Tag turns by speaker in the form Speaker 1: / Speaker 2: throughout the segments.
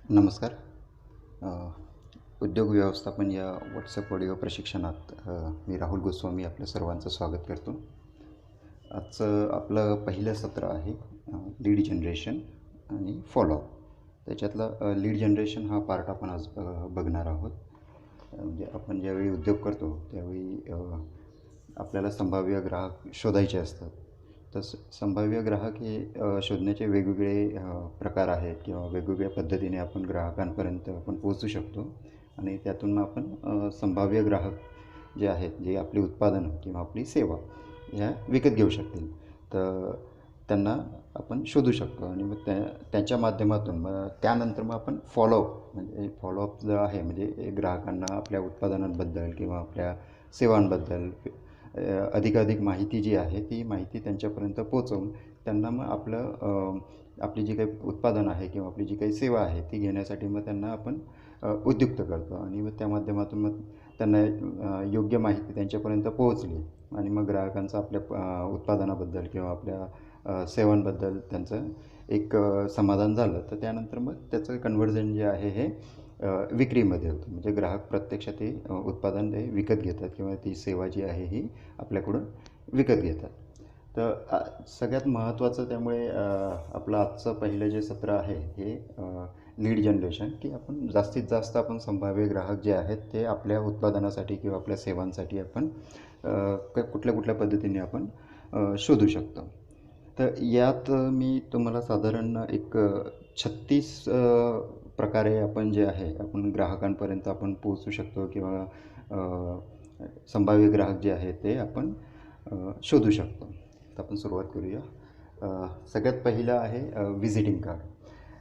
Speaker 1: नमस्कार. अ, उद्योग व्यवस्थापन या व्हॉट्सअप ऑडिओ प्रशिक्षणात मी राहुल गोस्वामी आपल्या सर्वांचं स्वागत करतो. आजचं आपलं पहिलं सत्र आहे लीड जनरेशन आणि फॉलोअप. त्याच्यातलं लीड जनरेशन हा पार्ट आपण आज बघणार आहोत. म्हणजे आपण ज्यावेळी उद्योग करतो त्यावेळी आपल्याला संभाव्य ग्राहक शोधायचे असतात. तर संभाव्य ग्राहक हे शोधण्याचे वेगवेगळे प्रकार आहेत किंवा वेगवेगळ्या पद्धतीने आपण ग्राहकांपर्यंत आपण पोहोचू शकतो आणि त्यातून मग आपण संभाव्य ग्राहक जे आहेत, जे आपली उत्पादनं किंवा आपली सेवा ह्या विकत घेऊ शकतील. तर त्यांना आपण शोधू शकतो आणि मग त्यांच्या माध्यमातून मग त्यानंतर मग आपण फॉलोअप म्हणजे फॉलोअप जो आहे म्हणजे ग्राहकांना आपल्या उत्पादनांबद्दल किंवा आपल्या सेवांबद्दल अधिकाधिक माहिती जी आहे ती माहिती त्यांच्यापर्यंत पोहोचवून त्यांना मग आपली जी काही उत्पादन आहे किंवा आपली जी काही सेवा आहे ती घेण्यासाठी मग त्यांना आपण उद्युक्त करतो आणि मग त्या माध्यमातून मग त्यांना योग्य माहिती त्यांच्यापर्यंत पोहोचली आणि मग ग्राहकांचं आपल्या उत्पादनाबद्दल किंवा आपल्या सेवांबद्दल त्यांचं एक समाधान झालं तर त्यानंतर मग त्याचं कन्व्हर्जन जे आहे हे विक्रीमध्ये होतं. म्हणजे ग्राहक प्रत्यक्ष ते उत्पादन ते विकत घेतात किंवा ती सेवा जी आहे ही आपल्याकडून विकत घेतात. तर सगळ्यात महत्त्वाचं त्यामुळे आपलं आजचं पहिलं जे सत्र आहे हे लीड जनरेशन की आपण जास्तीत जास्त आपण संभाव्य ग्राहक जे आहेत ते आपल्या उत्पादनासाठी किंवा आपल्या सेवांसाठी आपण कुठल्या कुठल्या पद्धतीने आपण शोधू शकतो. तर यात मी तुम्हाला साधारण एक 36 प्रकारे आपण जे आहे आपण ग्राहकांपर्यंत आपण पोहोचू शकतो किंवा संभाव्य ग्राहक जे आहेत ते आपण शोधू शकतो. तर आपण सुरुवात करूया. सगळ्यात पहिलं आहे व्हिजिटिंग कार्ड.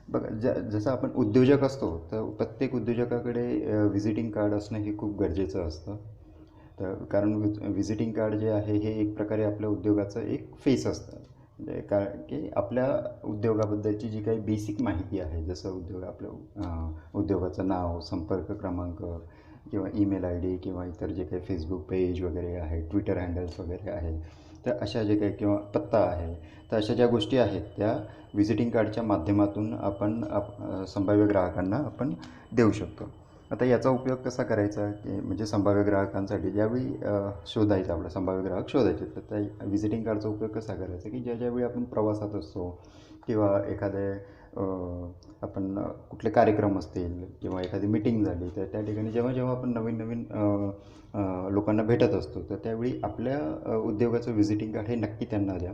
Speaker 1: बघा जसं आपण उद्योजक असतो तर प्रत्येक उद्योजकाकडे व्हिजिटिंग कार्ड असणं हे खूप गरजेचं असतं. तर कारण व्हिजिटिंग कार्ड जे आहे हे एक प्रकारे आपल्या उद्योगाचं एक फेस असतं. म्हणजे कारण की आपल्या उद्योगाबद्दलची जी काही बेसिक माहिती आहे जसं आपलं उद्योगाचं नाव, संपर्क क्रमांक किंवा ईमेल आय डी किंवा इतर जे काही फेसबुक पेज वगैरे आहे, ट्विटर हँडल्स वगैरे आहे, तर अशा जे काही किंवा पत्ता आहे, तर अशा ज्या गोष्टी आहेत त्या व्हिजिटिंग कार्डच्या माध्यमातून आपण संभाव्य ग्राहकांना आपण देऊ शकतो. आता याचा उपयोग कसा करायचा की म्हणजे संभाव्य ग्राहकांसाठी ज्यावेळी शोधायचं आपलं संभाव्य ग्राहक शोधायचे तर त्या व्हिजिटिंग कार्डचा उपयोग कसा करायचा की ज्यावेळी आपण प्रवासात असतो किंवा एखादे आपण कुठले कार्यक्रम असतील किंवा एखादी मीटिंग झाली तर त्या ठिकाणी जेव्हा जेव्हा आपण नवीन नवीन लोकांना भेटत असतो तर त्यावेळी आपल्या उद्योगाचं व्हिजिटिंग कार्ड हे नक्की त्यांना द्या.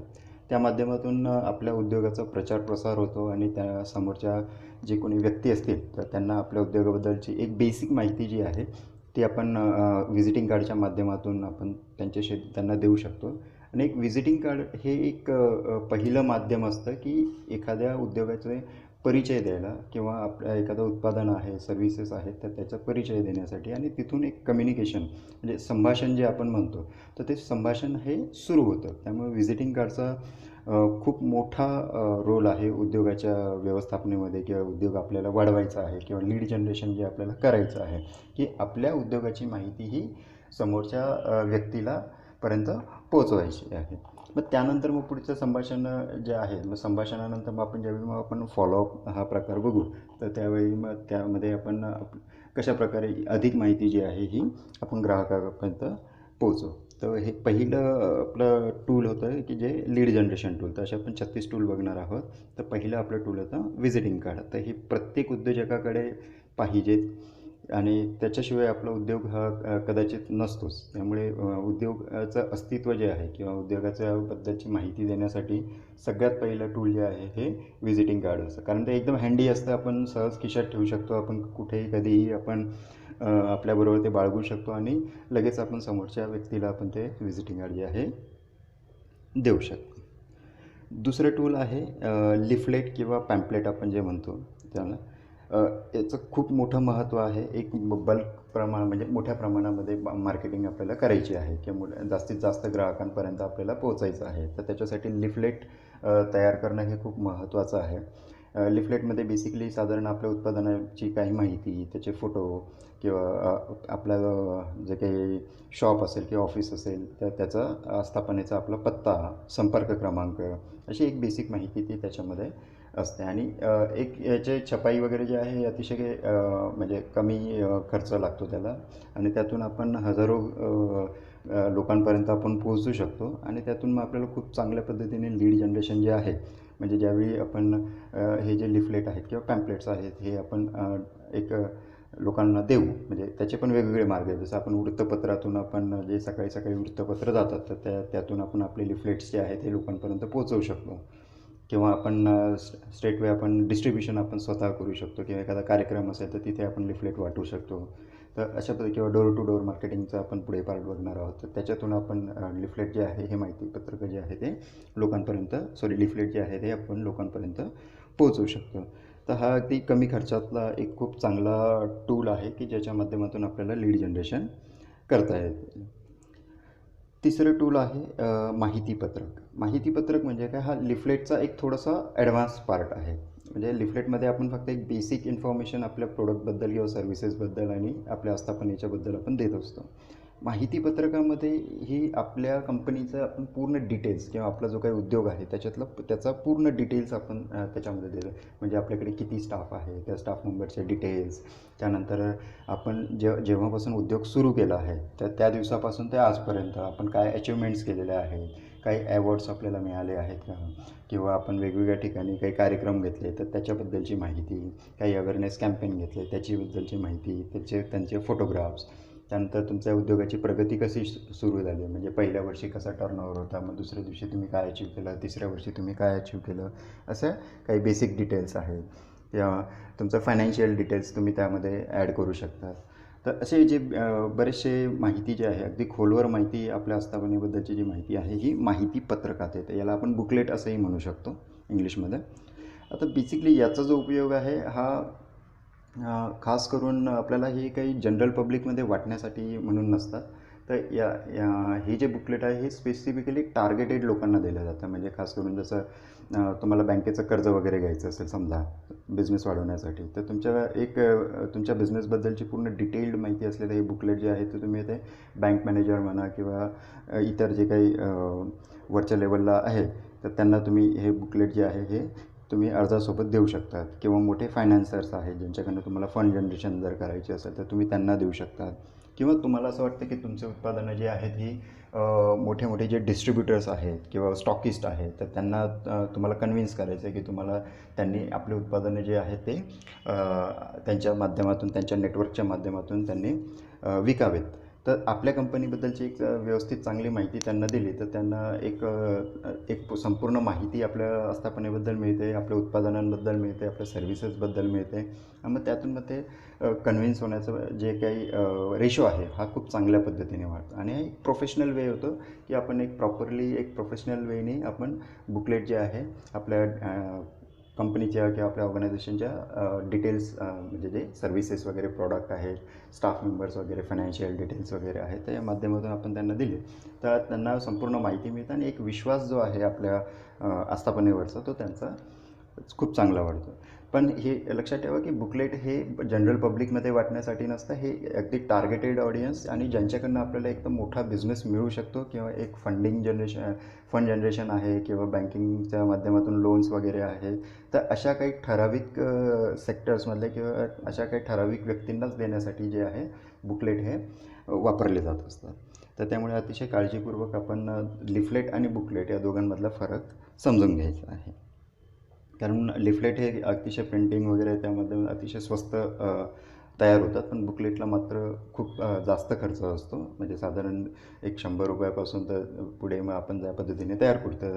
Speaker 1: त्या माध्यमातून आपल्या उद्योगाचा प्रचार प्रसार होतो आणि त्या समोरच्या जे कोणी व्यक्ती असतील तर त्यांना आपल्या उद्योगाबद्दलची एक बेसिक माहिती जी आहे ती आपण व्हिजिटिंग कार्डच्या माध्यमातून आपण त्यांना देऊ शकतो. आणि एक व्हिजिटिंग कार्ड हे एक पहिलं माध्यम असतं की एखाद्या उद्योगाचे परिचय द्यायला किंवा आपल्या एखादं उत्पादन आहे, सर्व्हिसेस आहेत तर त्याचा परिचय देण्यासाठी आणि तिथून एक कम्युनिकेशन म्हणजे संभाषण जे आपण म्हणतो तर ते संभाषण हे सुरू होतं. त्यामुळे व्हिजिटिंग कार्डचा खूप मोठा रोल आहे उद्योगाच्या व्यवस्थापनेमध्ये किंवा उद्योग आपल्याला वाढवायचा आहे किंवा लीड जनरेशन जे आपल्याला करायचं आहे की आपल्या उद्योगाची माहिती ही समोरच्या व्यक्तीला पर्यंत पोहोचवायची आहे. मग त्यानंतर मग पुढचं संभाषण जे आहे मग संभाषणानंतर मग आपण ज्यावेळी मग आपण फॉलोअप हा प्रकार बघू तर त्यावेळी मग त्यामध्ये आपण कशाप्रकारे अधिक माहिती जी आहे ही आपण ग्राहकापर्यंत पोहोचू. तर हे पहिलं आपलं टूल होतं की जे लीड जनरेशन टूल. तर असे आपण 36 टूल बघणार आहोत. तर पहिलं आपलं टूल होतं व्हिजिटिंग कार्ड. तर हे प्रत्येक उद्योजकाकडे पाहिजेत आणि त्याच्याशिवाय आपला उद्योग हा कदाचित नसतोच. त्यामुळे उद्योगाचं अस्तित्व जे आहे किंवा उद्योगाच्याबद्दलची माहिती देण्यासाठी सगळ्यात पहिलं टूल जे आहे हे व्हिजिटिंग कार्ड असतं. कारण ते एकदम हँडी असतं. आपण सहज खिशात ठेवू शकतो. आपण कुठेही कधीही आपण आपल्याबरोबर ते बाळगू शकतो आणि लगेच आपण समोरच्या व्यक्तीला आपण ते व्हिजिटिंग कार्ड जे आहे देऊ शकतो. दुसरं टूल आहे लिफलेट किंवा पॅम्पलेट आपण जे म्हणतो त्याला. याचं खूप मोठं महत्त्व आहे. एक बल्क प्रमाण म्हणजे मोठ्या प्रमाणामध्ये मार्केटिंग आपल्याला करायची आहे किंवा जास्तीत जास्त ग्राहकांपर्यंत आपल्याला पोहोचायचं आहे. तर त्याच्यासाठी लिफलेट तयार करणं हे खूप महत्त्वाचं आहे. लिफलेटमध्ये बेसिकली साधारण आपल्या उत्पादनाची काही माहिती, त्याचे फोटो किंवा आपलं जे काही शॉप असेल किंवा ऑफिस असेल तर त्याचा स्थापनेचा आपला पत्ता, संपर्क क्रमांक अशी एक बेसिक माहिती ती त्याच्यामध्ये असते. आणि एक याचे छपाई वगैरे जे आहे हे अतिशय म्हणजे कमी खर्च लागतो त्याला, आणि त्यातून आपण हजारो लोकांपर्यंत आपण पोहोचू शकतो. आणि त्यातून मग आपल्याला खूप चांगल्या पद्धतीने लीड जनरेशन जे आहे, म्हणजे ज्यावेळी आपण हे जे लिफलेट आहेत किंवा पॅम्पलेट्स आहेत हे आपण एक लोकांना देऊ, म्हणजे त्याचे पण वेगवेगळे मार्ग आहेत. जसं आपण वृत्तपत्रातून आपण जे सकाळी सकाळी वृत्तपत्र जातात, तर त्यातून आपण आपले लिफलेट्स जे आहेत हे लोकांपर्यंत पोहोचवू शकतो. किंवा आपण स्ट्रेट वे आपण डिस्ट्रीब्युशन आपण स्वतः करू शकतो, किंवा एखादा कार्यक्रम असेल तर तिथे आपण लिफलेट वाटू शकतो. तर अशा पद्धती, किंवा डोर टू डोअर मार्केटिंगचा आपण पुढे पार्ट बघणार आहोत. तर त्याच्यातून आपण लिफलेट जे आहे हे माहितीपत्रक जे आहे ते लोकांपर्यंत, लिफलेट जे आहे ते आपण लोकांपर्यंत पोहोचवू शकतो. तर हा अगदी कमी खर्चातला एक खूप चांगला टूल आहे की ज्याच्या माध्यमातून आपल्याला लीड जनरेशन करता येते. तिसरं टूल आहे माहितीपत्रक. माहितीपत्रक म्हणजे काय, हा लिफलेटचा एक थोडासा ॲडव्हान्स पार्ट आहे. म्हणजे लिफलेटमध्ये आपण फक्त एक बेसिक इन्फॉर्मेशन आपल्या प्रोडक्टबद्दल किंवा सर्व्हिसेसबद्दल आणि आपल्या आस्थापनेच्याबद्दल आपण देत असतो. माहितीपत्रकामध्ये ही आपल्या कंपनीचं आपण पूर्ण डिटेल्स, किंवा आपला जो काही उद्योग आहे त्याचा पूर्ण डिटेल्स आपण त्याच्यामध्ये देतो. म्हणजे आपल्याकडे किती स्टाफ आहे, त्या स्टाफ मेंबरचे डिटेल्स, त्यानंतर आपण जेव्हापासून उद्योग सुरू केला आहे तर त्या दिवसापासून ते आजपर्यंत आपण काय अचिव्हमेंट्स केलेल्या आहेत, काही ॲवॉर्ड्स आपल्याला मिळाले आहेत का, किंवा आपण वेगवेगळ्या ठिकाणी काही कार्यक्रम घेतले तर त्याच्याबद्दलची माहिती, काही अवेअरनेस कॅम्पेन घेतले त्याच्याबद्दलची माहिती, त्यांचे फोटोग्राफ्स, त्यानंतर तुमच्या उद्योगाची प्रगती कशी सुरू झाली, म्हणजे पहिल्या वर्षी कसा टर्नओव्हर होता, मग दुसऱ्या दिवशी तुम्ही काय अचीव्ह केलं, तिसऱ्या वर्षी तुम्ही काय अचीव्ह केलं, असं काही बेसिक डिटेल्स आहेत. किंवा तुमचं फायनान्शियल डिटेल्स तुम्ही त्यामध्ये ॲड करू शकता. तर असे जे बरेचसे माहिती जे आहे, अगदी खोलवर माहिती आपल्या आस्थापनेबद्दलची जी माहिती आहे ही माहिती पत्रकात येते. याला आपण बुकलेट असंही म्हणू शकतो इंग्लिशमध्ये. आता बेसिकली याचा जो उपयोग आहे हा खास करून आपल्याला हे काही जनरल पब्लिकमध्ये वाटण्यासाठी म्हणून नसतात. तर हे जे बुकलेट आहे हे स्पेसिफिकली टार्गेटेड लोकांना दिलं जातं. म्हणजे खास करून जसं तुम्हाला बँकेचं कर्ज वगैरे घ्यायचं असेल समजा बिझनेस वाढवण्यासाठी, तर तुमच्या बिझनेसबद्दलची पूर्ण डिटेल्ड माहिती असलेलं हे बुकलेट जे आहे ते तुम्ही ते बँक मॅनेजर म्हणा किंवा इतर जे काही वरच्या लेवलला आहे तर त्यांना तुम्ही हे बुकलेट जे आहे हे तुम्ही अर्जासोबत देऊ शकतात. किंवा मोठे फायनान्सर्स आहेत ज्यांच्याकडनं तुम्हाला फंड जनरेशन जर करायची असेल तर तुम्ही त्यांना देऊ शकतात. किंवा तुम्हाला असं वाटतं की तुमचे उत्पादनं जे आहेत ही मोठे मोठे जे डिस्ट्रीब्युटर्स आहेत किंवा स्टॉकिस्ट आहेत तर त्यांना तुम्हाला कन्व्हिन्स करायचं आहे की तुम्हाला त्यांनी आपले उत्पादनं जे आहेत ते त्यांच्या माध्यमातून, त्यांच्या नेटवर्कच्या माध्यमातून त्यांनी विकावेत. तर आपल्या कंपनीबद्दलची एक व्यवस्थित चांगली माहिती त्यांना दिली तर त्यांना एक संपूर्ण माहिती आपल्या आस्थापनेबद्दल मिळते, आपल्या उत्पादनांबद्दल मिळते, आपल्या सर्व्हिसेसबद्दल मिळते. आणि मग त्यातून मग ते कन्व्हिन्स होण्याचं जे काही रेशो आहे हा खूप चांगल्या पद्धतीने वाढतो. आणि एक प्रोफेशनल वे होतं की आपण एक प्रॉपरली एक प्रोफेशनल वेने आपण बुकलेट जे आहे आपल्या कंपनीच्या किंवा आपल्या ऑर्गनायझेशनच्या डिटेल्स, म्हणजे जे सर्व्हिसेस वगैरे प्रॉडक्ट आहेत, स्टाफ मेंबर्स वगैरे, फायनान्शियल डिटेल्स वगैरे आहेत, तर या माध्यमातून आपण त्यांना दिले तर त्यांना संपूर्ण माहिती मिळते आणि एक विश्वास जो आहे आपल्या आस्थापनेवरचा तो त्यांचा खूप चांगला वाढतो. पण हे लक्षात ठेवा की बुकलेट हे जनरल पब्लिकमध्ये वाटण्यासाठी नसतं. हे अगदी टार्गेटेड ऑडियन्स आणि ज्यांच्याकडनं आपल्याला एकदम मोठा बिझनेस मिळू शकतो किंवा एक फंड जनरेशन आहे किंवा बँकिंगच्या माध्यमातून लोन्स वगैरे आहे, तर अशा काही ठराविक सेक्टर्समधले किंवा अशा काही ठराविक व्यक्तींनाच देण्यासाठी जे आहे बुकलेट हे वापरले जात असतात. तर त्यामुळे अतिशय काळजीपूर्वक आपण लिफलेट आणि बुकलेट या दोघांमधला फरक समजून घ्यायचा आहे. कारण लिफलेट हे अतिशय प्रिंटिंग वगैरे त्यामध्ये अतिशय स्वस्त तयार होतात, पण बुकलेटला मात्र खूप जास्त खर्च असतो. म्हणजे साधारण एक 100 रुपयापासून तर पुढे मग आपण ज्या पद्धतीने तयार करतो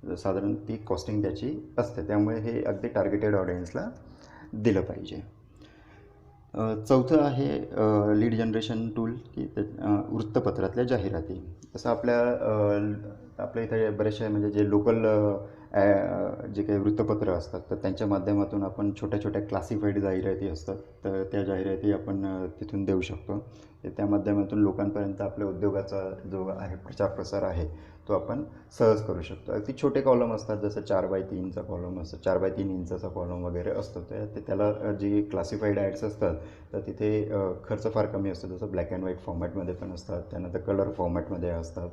Speaker 1: तर साधारण ती कॉस्टिंग त्याची असते. त्यामुळे हे अगदी टार्गेटेड ऑडियन्सला दिलं पाहिजे. चौथं आहे लीड जनरेशन टूल की वृत्तपत्रातल्या जाहिराती. तसं आपल्या इथे बरेचसे म्हणजे जे लोकल जे काही वृत्तपत्र असतात तर त्यांच्या माध्यमातून आपण छोट्या छोट्या क्लासिफाईड जाहिराती असतात तर त्या जाहिराती आपण तिथून देऊ शकतो. त्या माध्यमातून लोकांपर्यंत आपल्या उद्योगाचा जो आहे प्रचार प्रसार आहे तो आपण सहज करू शकतो. अगदी छोटे कॉलम असतात, जसं 4x3चा कॉलम असतो, 4x3 इंचाचा कॉलम वगैरे असतो, त्याला जी क्लासिफाईड ॲड्स असतात तर तिथे खर्च फार कमी असतो. जसं ब्लॅक अँड व्हाईट फॉर्मॅटमध्ये पण असतात, त्यानंतर कलर फॉर्मॅटमध्ये असतात.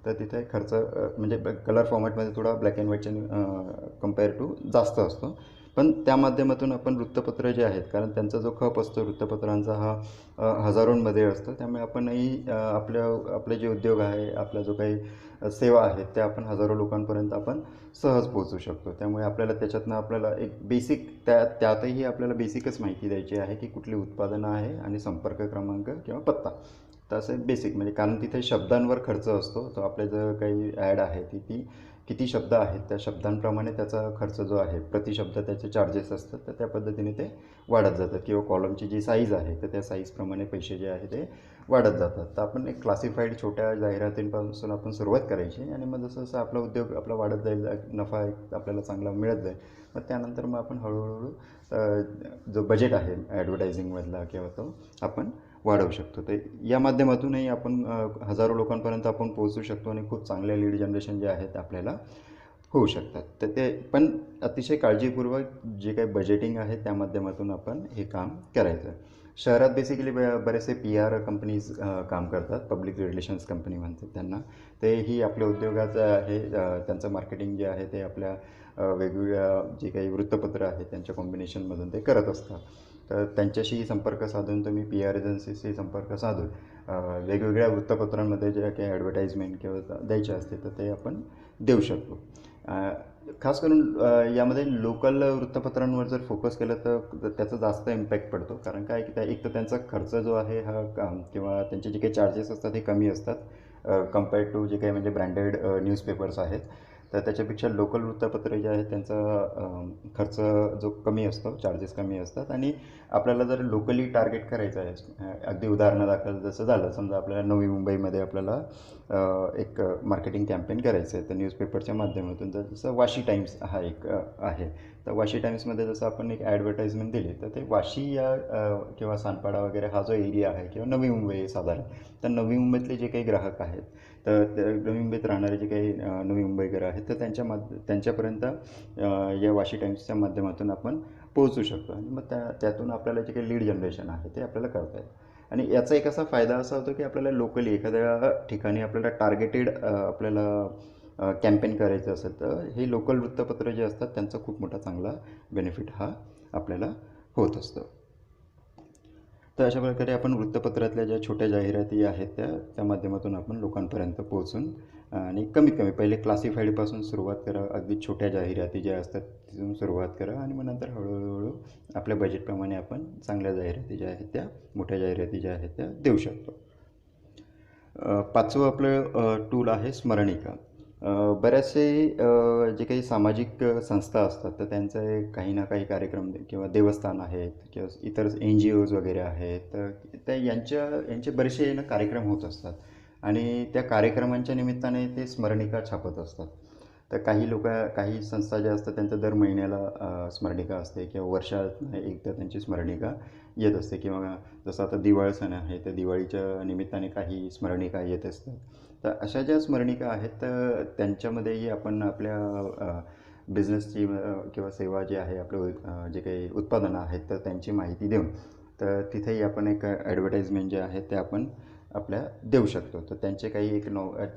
Speaker 1: तर तिथे खर्च म्हणजे कलर फॉर्मॅटमध्ये थोडा ब्लॅक अँड व्हाईटच्या कम्पेअर टू जास्त असतो. पण त्या माध्यमातून आपण वृत्तपत्र जे आहेत, कारण त्यांचा जो खप असतो वृत्तपत्रांचा हा हजारोंमध्ये असतो, त्यामुळे आपणही आपले जे उद्योग आहे, आपला जो काही सेवा आहेत त्या आपण हजारो लोकांपर्यंत आपण सहज पोहोचू शकतो. त्यामुळे आपल्याला एक बेसिक त्यातही आपल्याला बेसिकच माहिती द्यायची आहे की कुठली उत्पादनं आहे आणि संपर्क क्रमांक किंवा पत्ता. तर असं बेसिक, म्हणजे कारण तिथे शब्दांवर खर्च असतो. तो आपले जर काही ॲड आहे ती किती शब्द आहेत त्या शब्दांप्रमाणे त्याचा खर्च जो आहे, प्रति शब्द त्याचे चार्जेस असतात, तर त्या पद्धतीने ते वाढत जातात. किंवा कॉलमची जी साईज आहे तर त्या साईजप्रमाणे पैसे जे आहे ते वाढत जातात. तर आपण एक क्लासिफाईड छोट्या जाहिरातींपासून आपण सुरुवात करायची आणि मग जसं जसं आपला उद्योग आपला वाढत जाईल, नफा एक आपल्याला चांगला मिळत जाईल, मग त्यानंतर मग आपण हळूहळू जो बजेट आहे ॲडव्हर्टायझिंगमधला किंवा तो आपण वाढवू शकतो. तर या माध्यमातूनही आपण हजारो लोकांपर्यंत आपण पोहोचू शकतो आणि खूप चांगल्या लीड जनरेशन जे आहेत आपल्याला होऊ शकतात. तर ते पण अतिशय काळजीपूर्वक जे काही बजेटिंग आहे त्या माध्यमातून आपण हे काम करायचं. शहरात बेसिकली बरेचसे PR कंपनीज काम करतात, पब्लिक रिलेशन्स कंपनी म्हणतात त्यांना. तेही आपल्या उद्योगाचं आहे, त्यांचं मार्केटिंग जे आहे ते आपल्या वेगवेगळ्या जे काही वृत्तपत्र आहेत त्यांच्या कॉम्बिनेशनमधून ते करत असतात. तर त्यांच्याशी संपर्क साधून तुम्ही PR एजन्सीशी संपर्क साधून वेगवेगळ्या वृत्तपत्रांमध्ये जे काही ॲडव्हर्टाईजमेंट किंवा द्यायचे असते तर ते आपण देऊ शकतो. खास करून यामध्ये लोकल वृत्तपत्रांवर जर फोकस केलं तर त्याचा जास्त इम्पॅक्ट पडतो. कारण काय की एक तर त्यांचा खर्च जो आहे हा किंवा त्यांचे जे काही चार्जेस असतात हे कमी असतात कम्पेअर्ड टू जे काही म्हणजे ब्रँडेड न्यूजपेपर्स आहेत. तर त्याच्यापेक्षा लोकल वृत्तपत्रे जे आहेत त्यांचा खर्च जो कमी असतो, चार्जेस कमी असतात. आणि आपल्याला जर लोकली टार्गेट करायचं आहे, अगदी उदाहरणादाखल जसं झालं, समजा आपल्याला नवी मुंबईमध्ये आपल्याला एक मार्केटिंग कॅम्पेन करायचं आहे तर न्यूजपेपरच्या माध्यमातून, तर जसं वाशी टाइम्स हा एक आहे. तर वाशी टाइम्समध्ये जसं आपण एक ॲडव्हर्टाईजमेंट दिली तर ते वाशी या किंवा सानपाडा वगैरे हा जो एरिया आहे किंवा नवी मुंबई साधारण, तर नवी मुंबईतले जे काही ग्राहक आहेत तर नवी मुंबईत राहणारे जे काही नवी मुंबईकर आहेत तर त्यांच्यापर्यंत या वाशी टाइम्सच्या माध्यमातून आपण पोहोचू शकतो. आणि मग त्यातून आपल्याला जे काही लीड जनरेशन आहे ते आपल्याला करता येईल. आणि याचा एक असा फायदा असा होतो की आपल्याला लोकली एखाद्या ठिकाणी आपल्याला टार्गेटेड आपल्याला कॅम्पेन करायचं असेल तर हे लोकल वृत्तपत्र जे असतात त्यांचा खूप मोठा चांगला बेनिफिट हा आपल्याला होत असतो. तर अशा प्रकारे आपण वृत्तपत्रातल्या ज्या छोट्या जाहिराती आहेत त्या माध्यमातून आपण लोकांपर्यंत पोहोचून आणि कमीत कमी पहिले क्लासिफाईडपासून सुरुवात करा. अगदी छोट्या जाहिराती ज्या असतात तिथून सुरुवात करा आणि मग नंतर हळूहळू आपल्या बजेटप्रमाणे आपण चांगल्या जाहिराती ज्या आहेत त्या मोठ्या जाहिराती ज्या आहेत त्या देऊ शकतो. पाचवं आपलं टूल आहे स्मरणिका. बऱ्याचसे जे काही सामाजिक संस्था असतात तर त्यांचे काही ना काही कार्यक्रम किंवा देवस्थान आहेत किंवा इतर NGOज वगैरे आहेत, तर त्या यांचे बरेचसे ना कार्यक्रम होत असतात आणि त्या कार्यक्रमांच्या निमित्ताने ते स्मरणिका छापत असतात. तर काही संस्था ज्या असतात त्यांचं दर महिन्याला स्मरणिका असते किंवा वर्षात एकदा त्यांची स्मरणिका येत असते. किंवा जसं आता दिवाळी सण आहे तर दिवाळीच्या निमित्ताने काही स्मरणिका येत असतात. तर अशा ज्या स्मरणिका आहेत तर त्यांच्यामध्येही आपण आपल्या बिझनेसची किंवा सेवा जी आहे आपलं जे काही उत्पादनं आहेत तर त्यांची माहिती देऊन तर तिथेही आपण एक ॲडव्हर्टाईजमेंट जे आहे ते आपण आपल्या देऊ शकतो. तर त्यांचे काही एक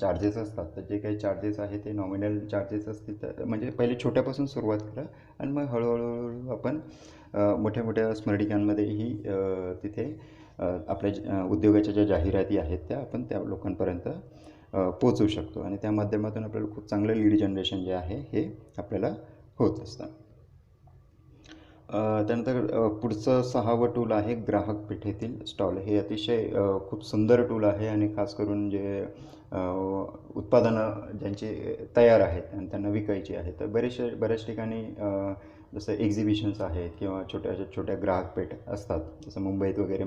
Speaker 1: चार्जेस असतात, तर जे काही चार्जेस आहे ते नॉमिनल चार्जेस असतील. तर म्हणजे पहिले छोट्यापासून सुरुवात करा आणि मग हळूहळू आपण मोठ्या मोठ्या स्मरणिकांमध्येही तिथे आपल्या उद्योगाच्या ज्या जाहिराती आहेत त्या आपण त्या लोकांपर्यंत पोचवू शकतो आणि त्या माध्यमातून आपल्याला खूप चांगलं लीड जनरेशन जे आहे हे आपल्याला होत असतं. त्यानंतर पुढचं 6वं टूल आहे ग्राहक पेठेतील स्टॉल. हे अतिशय खूप सुंदर टूल आहे आणि खास करून जे उत्पादनं ज्यांची तयार आहेत आणि त्यांना विकायची आहेत तर बऱ्याच ठिकाणी जसं एक्झिबिशन्स आहेत किंवा छोट्या ग्राहक पेठ असतात. जसं मुंबईत वगैरे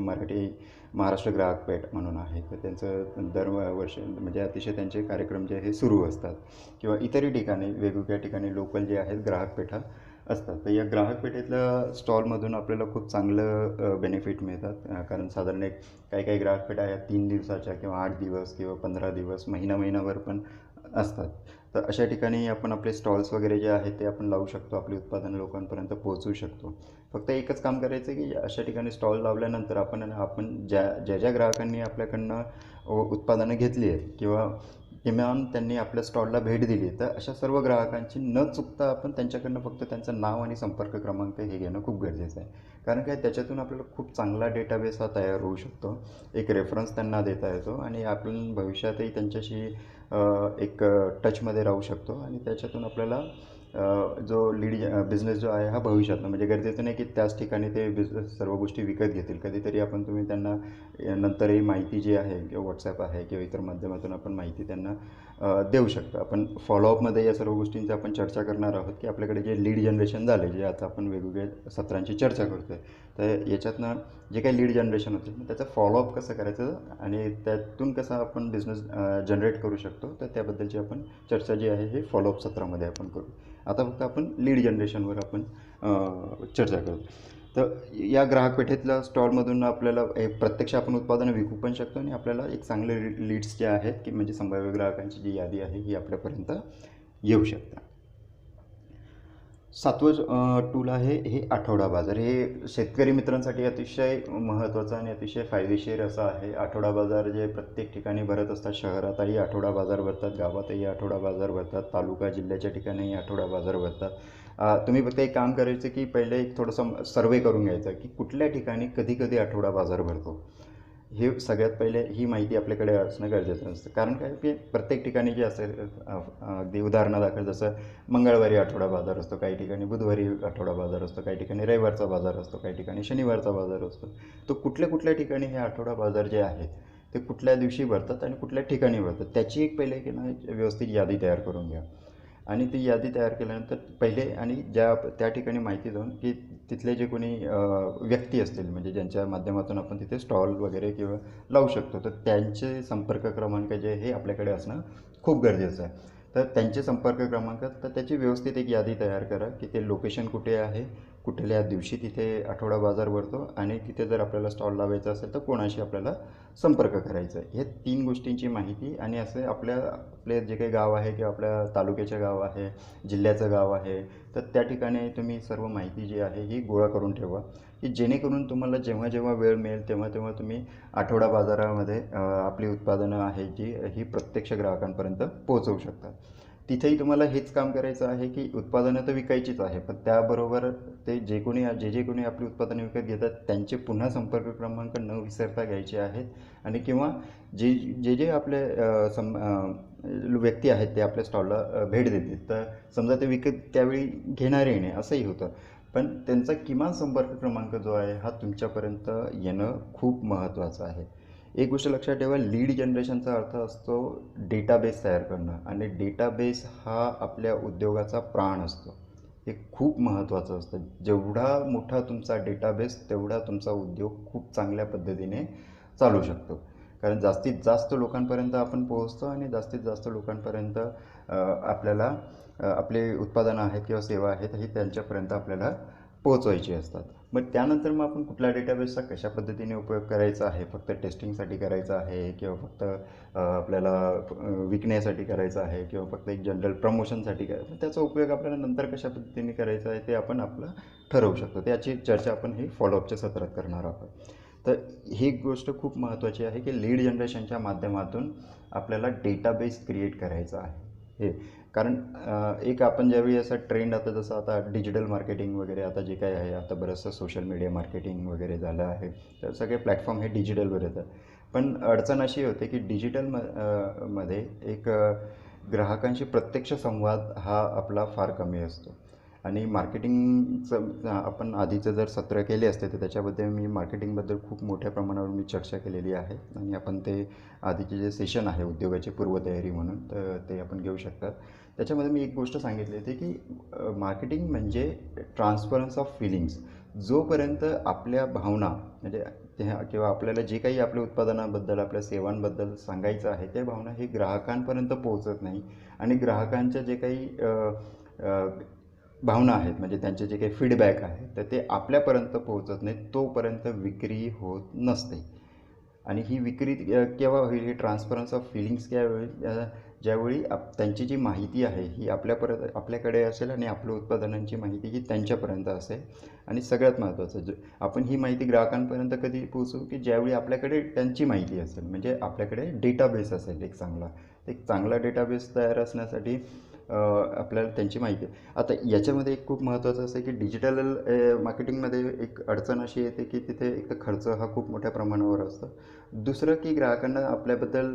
Speaker 1: महाराष्ट्र ग्राहक पेठ म्हणून आहे, तर त्यांचं दरवर्षी म्हणजे अतिशय त्यांचे कार्यक्रम जे हे सुरू असतात. किंवा इतरही ठिकाणी वेगवेगळ्या ठिकाणी लोकल जे आहेत ग्राहक पेठा असतात. तर या ग्राहक पेठेतल्या स्टॉलमधून आपल्याला खूप चांगलं बेनिफिट मिळतात. कारण साधारण काही काही ग्राहक पेठा या 3 दिवसाच्या किंवा 8 दिवस किंवा 15 दिवस महिनाभर पण असतात. तर अशा ठिकाणी आपण आपले स्टॉल्स वगैरे जे आहेत ते आपण लावू शकतो. आपली उत्पादनं लोकांपर्यंत पोहोचवू शकतो. फक्त एकच काम करायचं आहे की अशा ठिकाणी स्टॉल लावल्यानंतर आपण ज्या ग्राहकांनी आपल्याकडनं उत्पादनं घेतली आहेत किंवा किमान त्यांनी आपल्या स्टॉलला भेट दिली, तर अशा सर्व ग्राहकांची न चुकता आपण त्यांच्याकडनं फक्त त्यांचं नाव आणि संपर्क क्रमांक हे घेणं खूप गरजेचं आहे. कारण काय, त्याच्यातून आपल्याला खूप चांगला डेटाबेस हा तयार होऊ शकतो. एक रेफरन्स त्यांना देता येतो आणि आपण भविष्यातही त्यांच्याशी एक टचमध्ये राहू शकतो आणि त्याच्यातून आपल्याला जो बिझनेस जो आहे हा भविष्यातनं, म्हणजे गरजेचं नाही की त्याच ठिकाणी ते बिझनेस सर्व गोष्टी विकत घेतील. कधीतरी तुम्ही त्यांना नंतरही माहिती जी आहे किंवा व्हॉट्सॲप आहे किंवा इतर माध्यमातून आपण माहिती त्यांना देऊ शकतो. आपण फॉलोअपमध्ये या सर्व गोष्टींची आपण चर्चा करणार आहोत की आपल्याकडे जे लीड जनरेशन झाले, जे आता आपण वेगवेगळ्या सत्रांची चर्चा करतो आहे, तर याच्यातनं जे काही लीड जनरेशन होते मग त्याचं फॉलोअप कसं करायचं आणि त्यातून कसं आपण बिझनेस जनरेट करू शकतो, तर त्याबद्दलची आपण चर्चा जी आहे हे फॉलोअप सत्रामध्ये आपण करू. आता फक्त आपण लीड जनरेशनवर आपण चर्चा करू. तर या ग्राहकपेठेतल्या स्टॉलमधून आपल्याला प्रत्यक्ष आपण उत्पादनं विकू पण शकतो आणि आपल्याला एक चांगले लीड्स जे आहेत की म्हणजे संभाव्य ग्राहकांची जी यादी आहे ही आपल्यापर्यंत येऊ शकतात. 7वं टूल आहे हे आठवडा बाजार. हे शेतकरी मित्रांसाठी अतिशय महत्त्वाचं आणि अतिशय फायदेशीर असं आहे. आठवडा बाजार जे प्रत्येक ठिकाणी भरत असतात. शहरातही आठवडा बाजार भरतात, गावातही आठवडा बाजार भरतात, तालुका जिल्ह्याच्या ठिकाणीही आठवडा बाजार भरतात. तुम्ही फक्त एक काम करायचं की पहिले एक थोडंसं सर्वे करून घ्यायचं की कुठल्या ठिकाणी कधी कधी आठवडा बाजार भरतो. हे सगळ्यात पहिले ही माहिती आपल्याकडे असणं गरजेचं असतं. कारण काय की प्रत्येक ठिकाणी जे असेल अगदी उदाहरणादाखल जसं मंगळवारी आठवडा बाजार असतो, काही ठिकाणी बुधवारी आठवडा बाजार असतो, काही ठिकाणी रविवारचा बाजार असतो, काही ठिकाणी शनिवारचा बाजार असतो. तो कुठल्या ठिकाणी हे आठवडा बाजार जे आहेत ते कुठल्या दिवशी भरतात आणि कुठल्या ठिकाणी भरतात त्याची एक पहिले की ना व्यवस्थित यादी तयार करून घ्या. आणि ती यादी तयार केल्यानंतर पहिले आणि त्या ठिकाणी माहिती देऊन की तिथले जे कोणी व्यक्ती असतील, म्हणजे ज्यांच्या माध्यमातून आपण तिथे स्टॉल वगैरे किंवा लावू शकतो, तर त्यांचे संपर्क क्रमांक जे हे आपल्याकडे असणं खूप गरजेचं आहे. तर त्यांचे संपर्क क्रमांक, तर त्याची व्यवस्थित एक यादी तयार करा की ते लोकेशन कुठे आहे, कुठल्या दिवशी तिथे आठवडा बाजार भरतो आणि तिथे जर आपल्याला स्टॉल लावायचा असेल तर कोणाशी आपल्याला संपर्क करायचा आहे. हे 3 गोष्टींची माहिती आणि असे आपले जे काही गाव आहे किंवा आपल्या तालुक्याचे गाव आहे, जिल्ह्याचं गाव आहे, तर त्या ठिकाणी तुम्ही सर्व माहिती जी आहे ही गोळा करून ठेवा की जेणेकरून तुम्हाला जेव्हा जेव्हा वेळ मिळेल तेव्हा तेव्हा तुम्ही आठवडा बाजारामध्ये आपली उत्पादनं आहेत जी ही प्रत्यक्ष ग्राहकांपर्यंत पोहोचवू शकता. तिथेही तुम्हाला हेच काम करायचं आहे की उत्पादनं तर विकायचीच आहे, पण त्याबरोबर ते जे कोणी आपली उत्पादनं विकत घेतात त्यांचे पुन्हा संपर्क क्रमांक न विसरता घ्यायचे आहेत. आणि किंवा जे आपले व्यक्ती आहेत ते आपल्या स्टॉलला भेट देतील, तर समजा ते विकत त्यावेळी घेणारे नाही असंही होतं, पण त्यांचा किमान संपर्क क्रमांक जो आहे हा तुमच्यापर्यंत येणं खूप महत्त्वाचं आहे. एक गोष्ट लक्षात ठेवा, लीड जनरेशनचा अर्थ असतो डेटाबेस तयार करणं आणि डेटाबेस हा आपल्या उद्योगाचा प्राण असतो. हे खूप महत्त्वाचं असतं. जेवढा मोठा तुमचा डेटाबेस तेवढा तुमचा उद्योग खूप चांगल्या पद्धतीने चालू शकतो. कारण जास्तीत जास्त लोकांपर्यंत आपण पोहोचतो आणि जास्तीत जास्त लोकांपर्यंत आपल्याला आपले उत्पादनं आहेत किंवा सेवा आहेत ही त्यांच्यापर्यंत आपल्याला पोहोचवायची असतात. मग त्यानंतर मग आपण कुठल्या डेटाबेसचा कशा पद्धतीने उपयोग करायचा आहे, फक्त टेस्टिंगसाठी करायचा आहे किंवा फक्त आपल्याला विकण्यासाठी करायचा आहे किंवा फक्त एक जनरल प्रमोशनसाठी करायचं, त्याचा उपयोग आपल्याला नंतर कशा पद्धतीने करायचा आहे ते आपण आपलं ठरवू शकतो. त्याची चर्चा आपण ही फॉलोअपच्या सत्रात करणार आहोत. तर ही गोष्ट खूप महत्त्वाची आहे की लीड जनरेशनच्या माध्यमातून आपल्याला डेटाबेस क्रिएट करायचा आहे. हे कारण एक आपण ज्यावेळी असा ट्रेंड आता जसं आता डिजिटल मार्केटिंग वगैरे आता जे काही आहे, आता बरंचसं सोशल मीडिया मार्केटिंग वगैरे झालं आहे, तर सगळे प्लॅटफॉर्म हे डिजिटलवर येतात. पण अडचण अशी होते की मध्ये एक ग्राहकांशी प्रत्यक्ष संवाद हा आपला फार कमी असतो. आणि मार्केटिंगचं आपण आधीचं जर सत्र केले असते तर त्याच्याबद्दल मी मार्केटिंगबद्दल खूप मोठ्या प्रमाणावर मी चर्चा केलेली आहे आणि आपण ते आधीचे जे सेशन आहे उद्योगाची पूर्वतयारी म्हणून, तर ते आपण घेऊ शकतात. त्याच्यामध्ये मी एक गोष्ट सांगितली होती की मार्केटिंग म्हणजे ट्रान्सफरन्स ऑफ फिलिंग्स. जोपर्यंत आपल्या भावना म्हणजे किंवा आपल्याला जे काही आपल्या उत्पादनाबद्दल आपल्या सेवांबद्दल सांगायचं आहे ते भावना हे ग्राहकांपर्यंत पोहोचत नाही आणि ग्राहकांच्या जे काही भावना आहेत म्हणजे त्यांचे जे काही फीडबॅक आहे तर ते आपल्यापर्यंत पोहोचत नाही तोपर्यंत विक्री होत नसते. आणि ही विक्री केव्हा होईल, ही ट्रान्सफरन्स ऑफ फिलिंग्स केव्हा होईल, ज्यावेळी त्यांची जी माहिती आहे ही आपल्याकडे असेल आणि आपल्या उत्पादनांची माहिती ही त्यांच्यापर्यंत असेल. आणि सगळ्यात महत्त्वाचं आपण ही माहिती ग्राहकांपर्यंत कधी पोहोचवू की ज्यावेळी आपल्याकडे त्यांची माहिती असेल, म्हणजे आपल्याकडे डेटाबेस असेल एक चांगला डेटाबेस तयार असण्यासाठी आपल्याला त्यांची माहिती आहे. आता याच्यामध्ये एक खूप महत्त्वाचं असं आहे की डिजिटल मार्केटिंगमध्ये एक अडचण अशी येते की तिथे एक तर खर्च हा खूप मोठ्या प्रमाणावर असतो. दुसरं की ग्राहकांना आपल्याबद्दल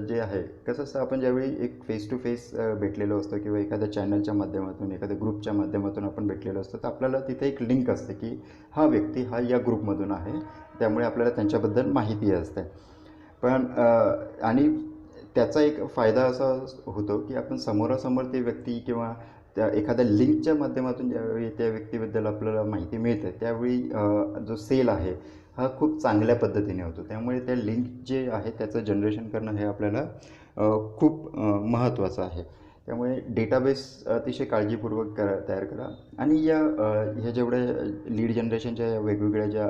Speaker 1: जे आहे कसं असतं, आपण ज्यावेळी एक फेस टू फेस भेटलेलो असतो किंवा एखाद्या चॅनलच्या माध्यमातून एखाद्या ग्रुपच्या माध्यमातून आपण भेटलेलो असतो, तर आपल्याला तिथे एक लिंक असते की हा व्यक्ती हा या ग्रुपमधून आहे, त्यामुळे आपल्याला त्यांच्याबद्दल माहिती असते. पण आणि त्याचा एक फायदा असा होतो की आपण समोरासमोर ते व्यक्ती किंवा त्या एखाद्या लिंकच्या माध्यमातून ज्यावेळी त्या व्यक्तीबद्दल आपल्याला माहिती मिळते, त्यावेळी जो सेल आहे हा खूप चांगल्या पद्धतीने होतो. त्यामुळे त्या लिंक जे आहे त्याचं जनरेशन करणं हे आपल्याला खूप महत्त्वाचं आहे. त्यामुळे डेटाबेस अतिशय काळजीपूर्वक तयार करा. आणि ह्या जेवढ्या लीड जनरेशनच्या वेगवेगळ्या ज्या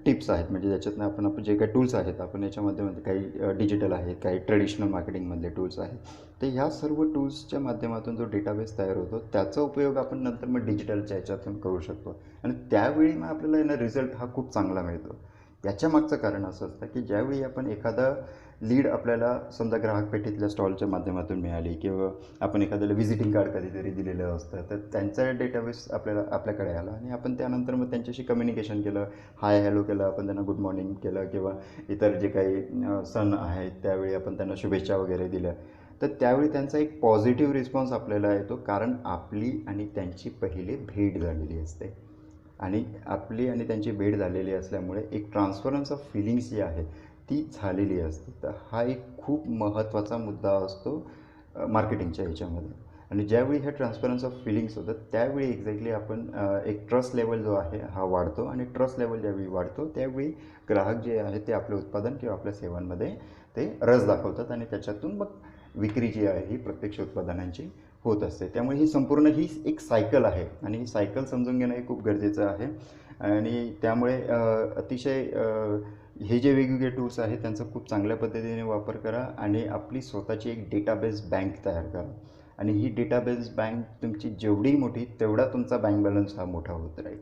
Speaker 1: टिप्स आहेत, म्हणजे ज्याच्यातनं आपण जे काही टूल्स आहेत, आपण याच्यामध्ये काही डिजिटल आहेत, काही ट्रेडिशनल मार्केटिंगमधले टूल्स आहेत. तर ह्या सर्व टूल्सच्या माध्यमातून जो डेटाबेस तयार होतो त्याचा उपयोग आपण नंतर मग डिजिटलच्या ह्याच्यातून करू शकतो. आणि त्यावेळी मग आपल्याला ना रिझल्ट हा खूप चांगला मिळतो. याच्या मागचं कारण असं असतं की ज्यावेळी आपण एखादा लीड आपल्याला समजा ग्राहक पेठेतल्या स्टॉलच्या माध्यमातून मिळाली किंवा आपण एखाद्याला व्हिजिटिंग कार्ड कधीतरी दिलेलं असतं, तर त्यांचा डेटाबेस आपल्याकडे आला आणि आपण त्यानंतर मग त्यांच्याशी कम्युनिकेशन केलं, हाय हॅलो केलं, आपण त्यांना गुड मॉर्निंग केलं किंवा इतर जे काही सण आहेत त्यावेळी आपण त्यांना शुभेच्छा वगैरे दिल्या. तर त्यावेळी त्यांचा एक पॉझिटिव्ह रिस्पॉन्स आपल्याला येतो, कारण आपली आणि त्यांची पहिले भेट झालेली असते. आणि आपली आणि त्यांची भेट झालेली असल्यामुळे एक ट्रान्सफरन्स ऑफ फिलिंग्स जी आहे ती झालेली असते. तर हा एक खूप महत्त्वाचा मुद्दा असतो मार्केटिंगच्या ह्याच्यामध्ये. आणि ज्यावेळी हे ट्रान्सफरन्स ऑफ फिलिंग्स होतं त्यावेळी एक्झॅक्टली आपण एक ट्रस्ट लेवल जो आहे हा वाढतो. आणि ट्रस्ट लेवल ज्यावेळी वाढतो त्यावेळी ग्राहक जे आहे ते आपले उत्पादन किंवा आपल्या सेवांमध्ये ते रस दाखवतात आणि त्याच्यातून मग विक्री जी आहे ही प्रत्यक्ष उत्पादनांची होत असते. त्यामुळे ही एक सायकल आहे आणि ही सायकल समजून घेणं हे खूप गरजेचं आहे. आणि त्यामुळे अतिशय हे जे वेगवेगळे टूल्स आहेत त्यांचा खूप चांगल्या पद्धतीने वापर करा आणि आपली स्वतःची एक डेटाबेस बँक तयार करा. आणि ही डेटाबेस बँक तुमची जेवढी मोठी तेवढा तुमचा बँक बॅलन्स हा मोठा होत राहील.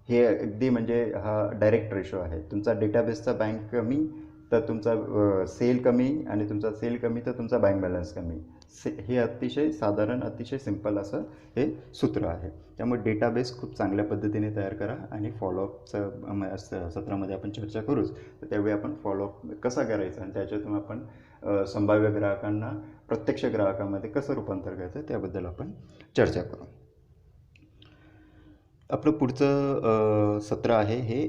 Speaker 1: हे अगदी म्हणजे हा डायरेक्ट रेशो आहे. तुमचा डेटाबेसचा बँक कमी तर तुमचा सेल कमी, आणि तुमचा सेल कमी तर तुमचा बँक बॅलन्स कमी. हे अतिशय साधारण, अतिशय सिंपल असं हे सूत्र आहे. त्यामुळे डेटाबेस खूप चांगल्या पद्धतीने तयार करा आणि फॉलोअपचं सत्रामध्ये आपण चर्चा करूच. तर त्यावेळी आपण फॉलोअप कसा करायचा आणि त्याच्यातून आपण संभाव्य ग्राहकांना प्रत्यक्ष ग्राहकांमध्ये कसं रूपांतर करायचं त्याबद्दल आपण चर्चा करू. आपलं पुढचं सत्र आहे हे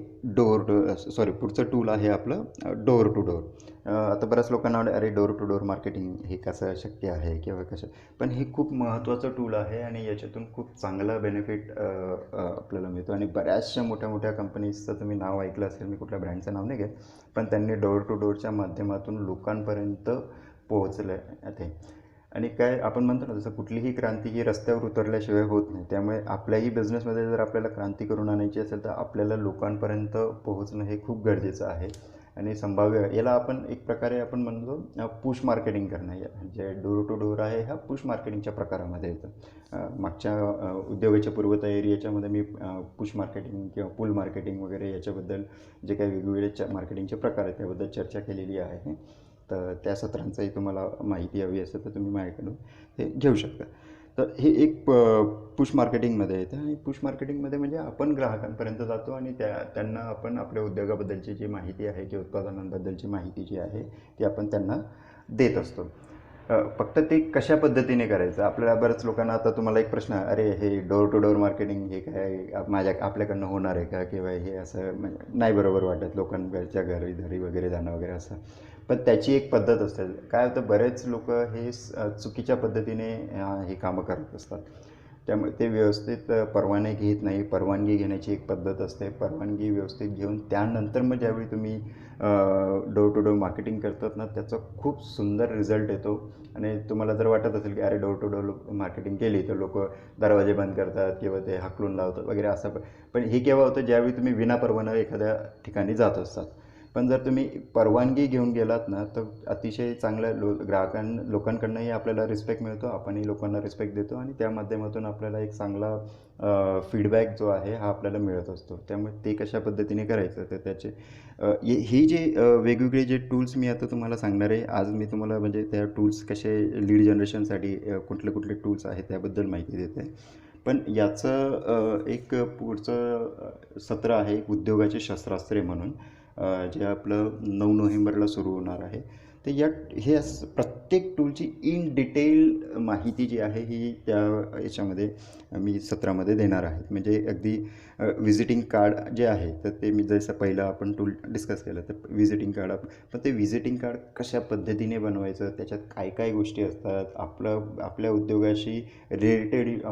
Speaker 1: पुढचं टूल आहे आपलं डोअर टू डोअर. आता बऱ्याच लोकांना अरे डोअर टू डोअर मार्केटिंग हे कसं शक्य आहे किंवा कसं, पण हे खूप महत्त्वाचं टूल आहे आणि याच्यातून खूप चांगला बेनिफिट आपल्याला मिळतो. आणि बऱ्याचशा मोठ्या मोठ्या कंपनीजचं तुम्ही नाव ऐकलं असेल, मी कुठल्या ब्रँडचं नाव नाही घेत, पण त्यांनी डोअर टू डोअरच्या माध्यमातून लोकांपर्यंत पोहोचलं ते. आणि काय आपण म्हणतो ना, जसं कुठलीही क्रांती ही रस्त्यावर उतरल्याशिवाय होत नाही. त्यामुळे आपल्याही बिझनेसमध्ये जर आपल्याला क्रांती करून आणायची असेल तर आपल्याला लोकांपर्यंत पोहोचणं हे खूप गरजेचं आहे. आणि याला आपण एक प्रकारे आपण म्हणतो पुश मार्केटिंग करणं. जे डोर टू डोर आहे हा पुश मार्केटिंगच्या प्रकारामध्ये येतं. मागच्या उद्योगाच्या पूर्वतयारी याच्यामध्ये मी पुश मार्केटिंग किंवा पुल मार्केटिंग वगैरे याच्याबद्दल जे काही वेगवेगळे मार्केटिंगचे प्रकार आहेत त्याबद्दल चर्चा केलेली आहे. तर त्या सत्रांचाही तुम्हाला माहिती हवी असेल तर तुम्ही माझ्याकडून हे घेऊ शकता. तर हे एक पुश मार्केटिंगमध्ये येतं. आणि पुश मार्केटिंगमध्ये म्हणजे आपण ग्राहकांपर्यंत जातो आणि त्यांना आपण आपल्या उद्योगाबद्दलची जी माहिती आहे किंवा उत्पादनांबद्दलची माहिती जी आहे ती आपण त्यांना देत असतो. फक्त ते कशा पद्धतीने करायचं, आपल्याला बऱ्याच लोकांना आता तुम्हाला एक प्रश्न, अरे हे डोअर टू डोअर मार्केटिंग हे काय आपल्याकडनं होणार आहे का, किंवा हे असं म्हणजे नाही बरोबर वाटत लोकांच्या घरी वगैरे जाणं वगैरे असं. पण त्याची एक पद्धत असते. काय होतं, बरेच लोक हे चुकीच्या पद्धतीने हे कामं करत असतात. त्यामुळे ते व्यवस्थित परवाने घेत नाही. परवानगी घेण्याची एक पद्धत असते. परवानगी व्यवस्थित घेऊन त्यानंतर मग ज्यावेळी तुम्ही डोर टू डोर मार्केटिंग करतात ना, त्याचा खूप सुंदर रिझल्ट येतो. आणि तुम्हाला जर वाटत असेल की अरे डोर टू डोर मार्केटिंग केली तर लोक दरवाजे बंद करतात किंवा ते हाकलून लावतात वगैरे असं, पण हे केव्हा होतं, ज्यावेळी तुम्ही विनापरवाना एखाद्या ठिकाणी जात असतात. पण जर तुम्ही परवानगी घेऊन गेलात ना, तर अतिशय चांगल्या लोकांकडनंही आपल्याला रिस्पेक्ट मिळतो, आपणही लोकांना रिस्पेक्ट देतो आणि त्या माध्यमातून आपल्याला एक चांगला फीडबॅक जो आहे हा आपल्याला मिळत असतो. त्यामुळे ते कशा पद्धतीने करायचं तर त्याचे ही जे वेगवेगळे जे टूल्स मी आता तुम्हाला सांगणार आहे आज मी तुम्हाला म्हणजे त्या टूल्स कसे लीड जनरेशनसाठी कुठले कुठले टूल्स आहेत त्याबद्दल माहिती देते आहे. पण याचं एक पुढचं सत्र आहे एक उद्योगाची शस्त्रास्त्रे म्हणून जे आपलं 9 नोव्हेंबरला सुरू होणार आहे. तर हे प्रत्येक टूलची इन डिटेल माहिती जी आहे ही त्या याच्यामध्ये मी सत्रामध्ये देणार आहे. म्हणजे अगदी व्हिजिटिंग कार्ड जे आहे तर ते मी जसं पहिलं आपण टूल डिस्कस केलं तर व्हिजिटिंग कार्ड पण ते व्हिजिटिंग कार्ड कशा पद्धतीने बनवायचं, त्याच्यात काय काय गोष्टी असतात, आपल्या उद्योगाशी रिलेटेड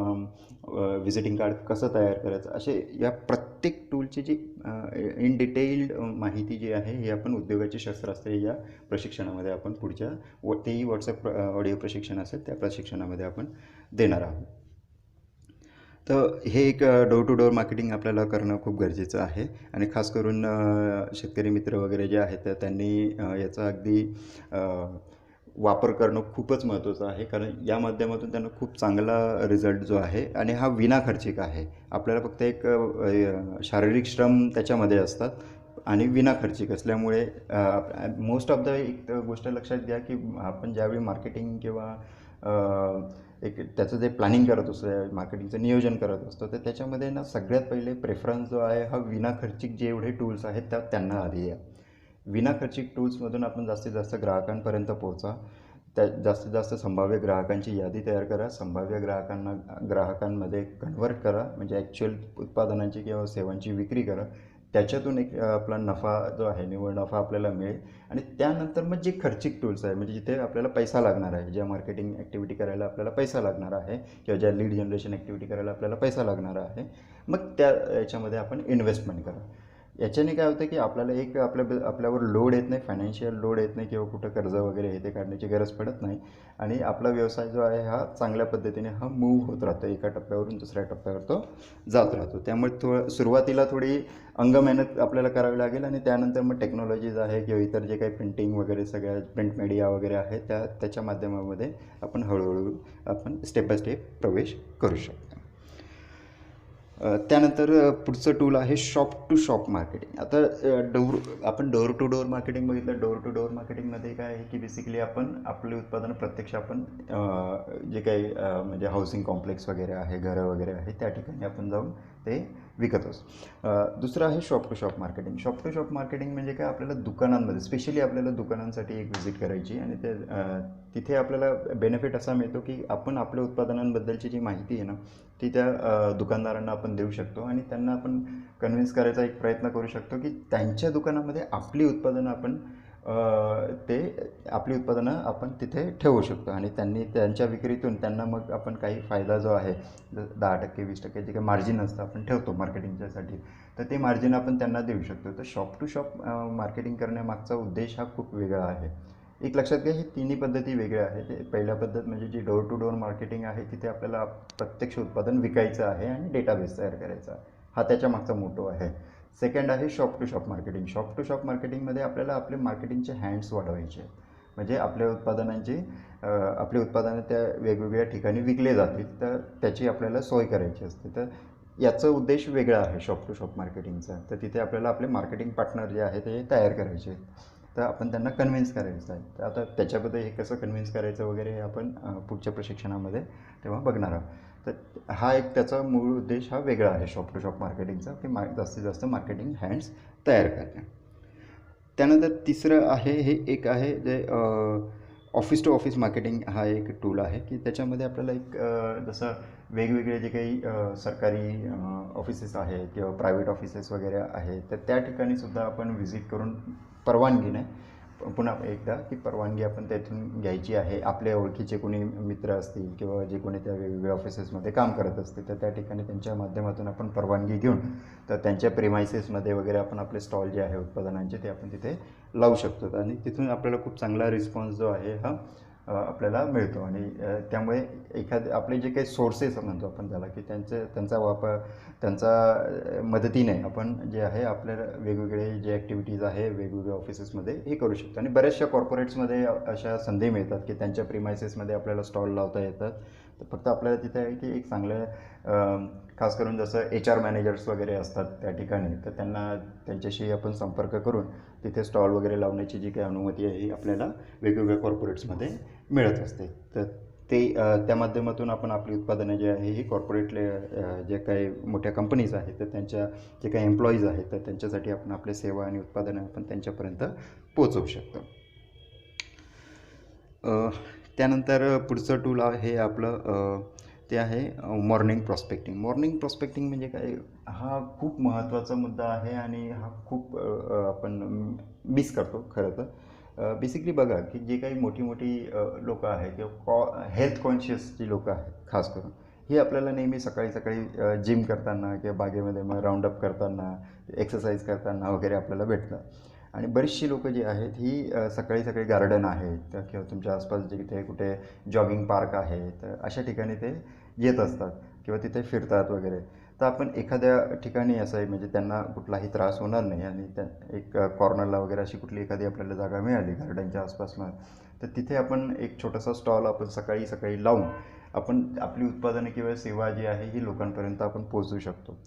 Speaker 1: व्हिजिटिंग कार्ड कसं तयार करायचं, असे या प्रत्येक टूलची जी इन डिटेल्ड माहिती जी आहे ही आपण उद्योगाची शस्त्रास्त्रे या प्रशिक्षणामध्ये आपण तेही व्हॉट्सअप ऑडिओ प्रशिक्षण असेल त्या प्रशिक्षणामध्ये आपण देणार आहोत. तर हे एक डोर टू डोअर मार्केटिंग आपल्याला करणं खूप गरजेचं आहे आणि खास करून शेतकरी मित्र वगैरे जे आहेत तर त्यांनी याचा अगदी वापर करणं खूपच महत्त्वाचं आहे. कारण या माध्यमातून त्यांना खूप चांगला रिझल्ट जो आहे आणि हा विनाखर्चिक आहे. आपल्याला फक्त एक शारीरिक श्रम त्याच्यामध्ये असतात आणि विनाखर्चिक असल्यामुळे मोस्ट ऑफ द एक गोष्ट लक्षात घ्या की आपण ज्यावेळी मार्केटिंग किंवा एक त्याचं जे प्लॅनिंग करत असतो मार्केटिंगचं नियोजन करत असतो तर त्याच्यामध्ये ना सगळ्यात पहिले प्रेफरन्स जो आहे हा विनाखर्चिक जेवढे टूल्स आहेत त्यांना आधी आहे. विनाखर्चिक टूल्समधून आपण जास्तीत जास्त ग्राहकांपर्यंत पोहोचा, त्या जास्तीत जास्त संभाव्य ग्राहकांची यादी तयार करा, संभाव्य ग्राहकांमध्ये कन्व्हर्ट करा, म्हणजे ॲक्च्युअल उत्पादनांची किंवा सेवांची विक्री करा, त्याच्यातून एक आपला नफा जो आहे निव्वळ नफा आपल्याला मिळेल. आणि त्यानंतर मग जे खर्चिक टूल्स आहे म्हणजे जिथे आपल्याला पैसा लागणार आहे, ज्या मार्केटिंग ॲक्टिव्हिटी करायला आपल्याला पैसा लागणार आहे किंवा ज्या लीड जनरेशन ॲक्टिव्हिटी करायला आपल्याला पैसा लागणार आहे, मग त्या याच्यामध्ये आपण इन्व्हेस्टमेंट करा. याच्याने काय होतं की आपल्याला एक आपल्यावर लोड येत नाही, फायनान्शियल लोड येत नाही किंवा कुठं कर्ज वगैरे हे ते काढण्याची गरज पडत नाही आणि आपला व्यवसाय जो आहे हा चांगल्या पद्धतीने हा मूव्ह होत राहतो, एका टप्प्यावरून दुसऱ्या टप्प्यावर तो जात राहतो. त्यामुळे सुरुवातीला थोडी अंगमेहनत आपल्याला करावी लागेल आणि त्यानंतर मग टेक्नॉलॉजीज आहे किंवा इतर जे काही प्रिंटिंग वगैरे सगळ्या प्रिंट मीडिया वगैरे आहे त्याच्या माध्यमामध्ये आपण हळूहळू आपण स्टेप बाय स्टेप प्रवेश करू शकतो. त्यानंतर पुढचं टूल आहे शॉप टू शॉप मार्केटिंग. आता आपण डोअर टू डोअर मार्केटिंग बघितलं. डोअर टू डोअर मार्केटिंगमध्ये काय आहे की बेसिकली आपण आपले उत्पादन प्रत्यक्ष आपण जे काही म्हणजे हाऊसिंग कॉम्प्लेक्स वगैरे आहे, घरं वगैरे आहे, त्या ठिकाणी आपण जाऊन ते विकत असतो. दुसरं आहे shop to shop marketing. Shop to shop marketing म्हणजे काय, आपल्याला दुकानांमध्ये स्पेशली आपल्याला दुकानांसाठी एक व्हिजिट करायची आणि तिथे आपल्याला बेनिफिट असा मिळतो की आपण आपल्या उत्पादनांबद्दलची जी माहिती आहे ना ती त्या दुकानदारांना आपण देऊ शकतो आणि त्यांना आपण कन्व्हिन्स करायचा एक प्रयत्न करू शकतो की त्यांच्या दुकानामध्ये आपली उत्पादनं आपण तिथे ठेवू शकतो आणि त्यांच्या विक्रीतून त्यांना मग आपण काही फायदा जो आहे 10% 20% जे काही मार्जिन असतं आपण ठेवतो मार्केटिंगच्यासाठी, तर ते मार्जिन आपण त्यांना देऊ शकतो. तर शॉप टू शॉप मार्केटिंग करण्यामागचा उद्देश हा खूप वेगळा आहे. एक लक्षात घ्या, ही तिन्ही पद्धती वेगळ्या आहेत. पहिल्या पद्धत म्हणजे जी डोअर टू डोअर मार्केटिंग आहे तिथे आपल्याला प्रत्यक्ष उत्पादन विकायचं आहे आणि डेटाबेस तयार करायचा, हा त्याच्या मागचा मोटो आहे. सेकंड आहे shop to shop marketing. Shop to shop मार्केटिंगमध्ये आपल्याला आपले मार्केटिंगचे हँड्स वाढवायचे आहेत, म्हणजे आपले उत्पादनं त्या वेगवेगळ्या ठिकाणी विकले जातील तर त्याची आपल्याला सोय करायची असते. तर याचा उद्देश वेगळा आहे शॉप टू शॉप मार्केटिंगचा. तर तिथे आपल्याला आपले मार्केटिंग पार्टनर जे आहे ते तयार करायचे आहेत, तर आपण त्यांना कन्व्हिन्स करायचं आहे. तर आता त्याच्याबद्दल हे कसं कन्व्हिन्स करायचं वगैरे हे आपण पुढच्या प्रशिक्षणामध्ये तेव्हा बघणार आहोत. तर हा एक त्याचा मूळ उद्देश हा वेगळा आहे शॉप टू शॉप मार्केटिंगचा, की जास्तीत जास्त मार्केटिंग हँड्स तयार करणे. त्यानंतर तिसरं आहे हे एक आहे जे ऑफिस टू ऑफिस मार्केटिंग हा एक टूल आहे की त्याच्यामध्ये आपल्याला एक जसं वेगवेगळे जे काही सरकारी ऑफिसेस आहेत किंवा प्रायव्हेट ऑफिसेस वगैरे आहेत तर त्या ठिकाणीसुद्धा आपण व्हिजिट करून परवानगीने पुन्हा एकदा की परवानगी आपण त्यातून घ्यायची आहे. आपल्या ओळखीचे कोणी मित्र असतील किंवा जे कोणी त्या वेगवेगळ्या ऑफिसेसमध्ये काम करत असतील तर त्या ठिकाणी त्यांच्या माध्यमातून आपण परवानगी घेऊन तर त्यांच्या प्रेमायसेसमध्ये वगैरे आपण आपले स्टॉल जे आहे उत्पादनांचे ते आपण तिथे लावू शकतो आणि तिथून आपल्याला खूप चांगला रिस्पॉन्स जो आहे हा आपल्याला मिळतो. आणि त्यामुळे आपले जे काही सोर्सेस म्हणतो आपण त्याला, की त्यांचा वापर, त्यांचा मदतीने आपण जे आहे आपल्याला वेगवेगळे जे ॲक्टिव्हिटीज आहे वेगवेगळ्या ऑफिसेसमध्ये हे करू शकतो. आणि बऱ्याचशा कॉर्पोरेट्समध्ये अशा संधी मिळतात की त्यांच्या प्रिमायसेसमध्ये आपल्याला स्टॉल लावता येतात. तर फक्त आपल्याला तिथे आहे की एक चांगलं खास करून जसं HR मॅनेजर्स वगैरे असतात त्या ठिकाणी, तर त्यांच्याशी आपण संपर्क करून तिथे स्टॉल वगैरे लावण्याची जी काही अनुमती आहे ही आपल्याला वेगवेगळ्या कॉर्पोरेट्समध्ये मिळत असते. तर त्या माध्यमातून आपण आपली उत्पादनं जे आहे ही कॉर्पोरेटले जे काही मोठ्या कंपनीज आहेत तर त्यांच्या जे काही एम्प्लॉईज आहेत तर त्यांच्यासाठी आपण आपले सेवा आणि उत्पादनं आपण त्यांच्यापर्यंत पोचवू शकतो. त्यानंतर पुढचं टूल आहे आपलं ते आहे मॉर्निंग प्रॉस्पेक्टिंग. मॉर्निंग प्रॉस्पेक्टिंग म्हणजे काय, हा खूप महत्त्वाचा मुद्दा आहे आणि हा खूप आपण मिस करतो खरं तर. बेसिकली बघा की जे काही मोठी मोठी लोकं आहेत किंवा हेल्थ कॉन्शियस जी लोकं आहेत खास करून, ही आपल्याला नेहमी सकाळी सकाळी जिम करताना किंवा बागेमध्ये मग राऊंडअप करताना, एक्सरसाइज करताना वगैरे आपल्याला भेटतात. आणि बरीचशी लोकं जी आहेत ही सकाळी सकाळी गार्डन आहेत किंवा तुमच्या आसपास जिथे कुठे जॉगिंग पार्क आहे तर अशा ठिकाणी ते येत असतात किंवा तिथे फिरतात वगैरे. तर आपण एखाद्या ठिकाणी असं आहे म्हणजे त्यांना कुठलाही त्रास होणार नाही आणि एक कॉर्नरला वगैरे अशी कुठली एखादी आपल्याला जागा मिळाली गार्डनच्या आसपास मग, तर तिथे आपण एक छोटासा स्टॉल आपण सकाळी सकाळी लावून आपण आपली उत्पादनं किंवा सेवा जी आहे ही लोकांपर्यंत आपण पोहोचवू शकतो.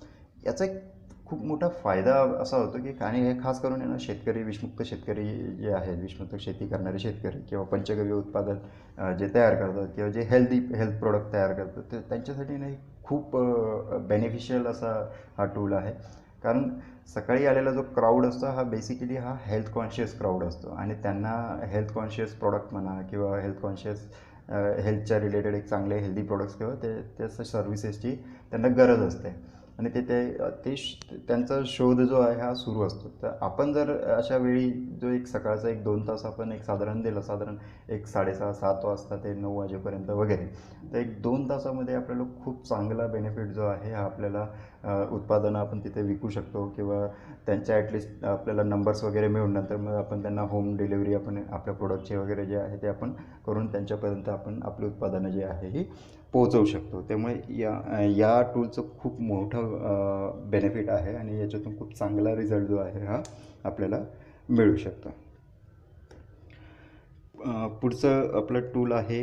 Speaker 1: याचा एक खूप मोठा फायदा असा होतो की, आणि हे खास करून आहे ना शेतकरी, विषमुक्त शेतकरी जे आहेत, विषमुक्त शेती करणारे शेतकरी किंवा पंचगव्य उत्पादन जे तयार करतात किंवा जे हेल्थ प्रोडक्ट तयार करतात, तर त्यांच्यासाठी नाही खूप बेनिफिशियल असा हा टूल आहे. कारण सकाळी आलेला जो क्राऊड असतो हा बेसिकली हा हेल्थ कॉन्शियस क्राऊड असतो आणि त्यांना हेल्थ कॉन्शियस प्रोडक्ट म्हणा किंवा हेल्थ कॉन्शियस हेल्थच्या रिलेटेड एक चांगले हेल्दी प्रोडक्ट्स किंवा त्याच्या सर्व्हिसेसची त्यांना गरज असते. आणि त्यांचा शोध जो आहे हा सुरू असतो. तर आपण जर अशा वेळी जो एक सकाळचा 1-2 तास आपण एक साधारण दिलं, साधारण एक 6:30-7 वाजता ते 9 वाजेपर्यंत वगैरे, तर 1-2 तासामध्ये आपल्याला खूप चांगला बेनिफिट जो आहे हा आपल्याला उत्पादनं आपण तिथे विकू शकतो किंवा त्यांच्या ॲटलिस्ट आपल्याला नंबर्स वगैरे मिळून नंतर मग आपण त्यांना होम डिलिव्हरी आपण आपल्या प्रोडक्टचे वगैरे जे आहे ते आपण करून त्यांच्यापर्यंत आपण आपली उत्पादनं जे आहे ही पोहोचवू शकतो. त्यामुळे या टूलचं खूप मोठं बेनिफिट आहे आणि याच्यातून खूप चांगला रिझल्ट जो आहे हा आपल्याला मिळू शकतो. पुढचं आपलं टूल आहे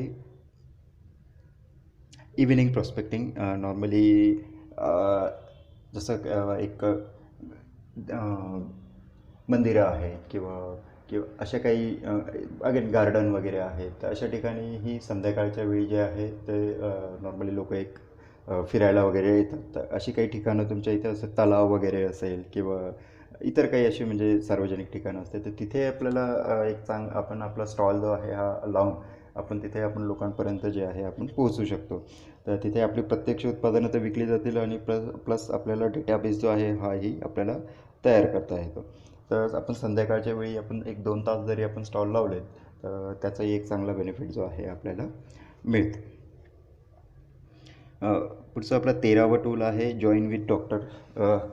Speaker 1: इव्हिनिंग प्रॉस्पेक्टिंग. नॉर्मली जसं एक मंदिरं आहेत किंवा किंवा अशा काही अगेन गार्डन वगैरे आहेत, तर अशा ठिकाणी ही संध्याकाळच्या वेळी जे आहे ते नॉर्मली लोक एक फिरायला वगैरे येतात. तर अशी काही ठिकाणं तुमच्या इथे असं तलाव वगैरे असेल किंवा इतर काही अशी म्हणजे सार्वजनिक ठिकाणं असते, तर तिथे आपल्याला आपण आपला स्टॉल जो आहे हा लावून आपण तिथे आपण लोकांपर्यंत जे आहे आपण पोहोचू शकतो. तर तिथे आपली प्रत्यक्ष उत्पादनं तर विकली जातील आणि प्लस आपल्याला डेटाबेस जो आहे हाही आपल्याला तयार करता येतो. तर आपण संध्याकाळच्या वेळी आपण 1-2 तास जरी आपण स्टॉल लावले तर त्याचाही एक चांगला बेनिफिट जो आहे आपल्याला मिळतो. पुढचं आपला 13वं टूल आहे जॉईन विथ डॉक्टर.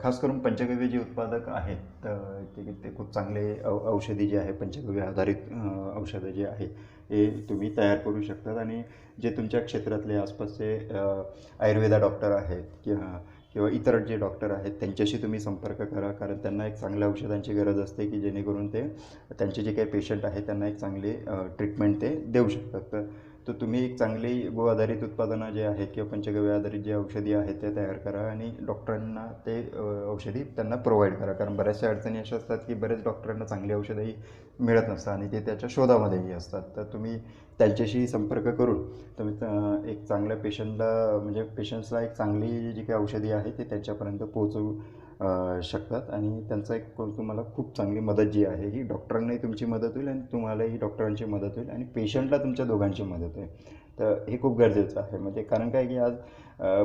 Speaker 1: खास करून पंचगव्य जे उत्पादक आहेत तर ते खूप चांगले औषधी जे आहे पंचगव्य आधारित औषधं जे आहे हे तुम्ही तयार करू शकतात. आणि जे तुमच्या क्षेत्रातले आसपासचे आयुर्वेदा डॉक्टर आहेत किंवा इतर जे डॉक्टर आहेत त्यांच्याशी तुम्ही संपर्क करा, कारण त्यांना एक चांगल्या औषधांची गरज असते की जेणेकरून त्यांचे जे काही पेशंट आहेत त्यांना एक चांगली ट्रीटमेंट ते देऊ शकतात. तर तुम्ही एक चांगली गो आधारित उत्पादनं जे आहेत किंवा पंचगव्य आधारित जे औषधी आहेत ते तयार करा आणि डॉक्टरांना ते औषधी त्यांना प्रोव्हाइड करा. कारण बऱ्याचशा अडचणी अशा असतात की बरेच डॉक्टरांना चांगली औषधंही मिळत नसतात आणि ते त्याच्या शोधामध्येही असतात. तर तुम्ही त्यांच्याशी संपर्क करून तुम्ही एक चांगल्या म्हणजे पेशंट्सला एक चांगली जी काही औषधी आहे ते त्यांच्यापर्यंत पोहोचवू शकतात आणि त्यांचा एक तुम्हाला खूप चांगली मदत जी आहे ही डॉक्टरांनाही तुमची मदत होईल आणि तुम्हालाही डॉक्टरांची मदत होईल आणि पेशंटला तुमच्या दोघांची मदत होईल. तर हे खूप गरजेचं आहे. म्हणजे कारण काय की आज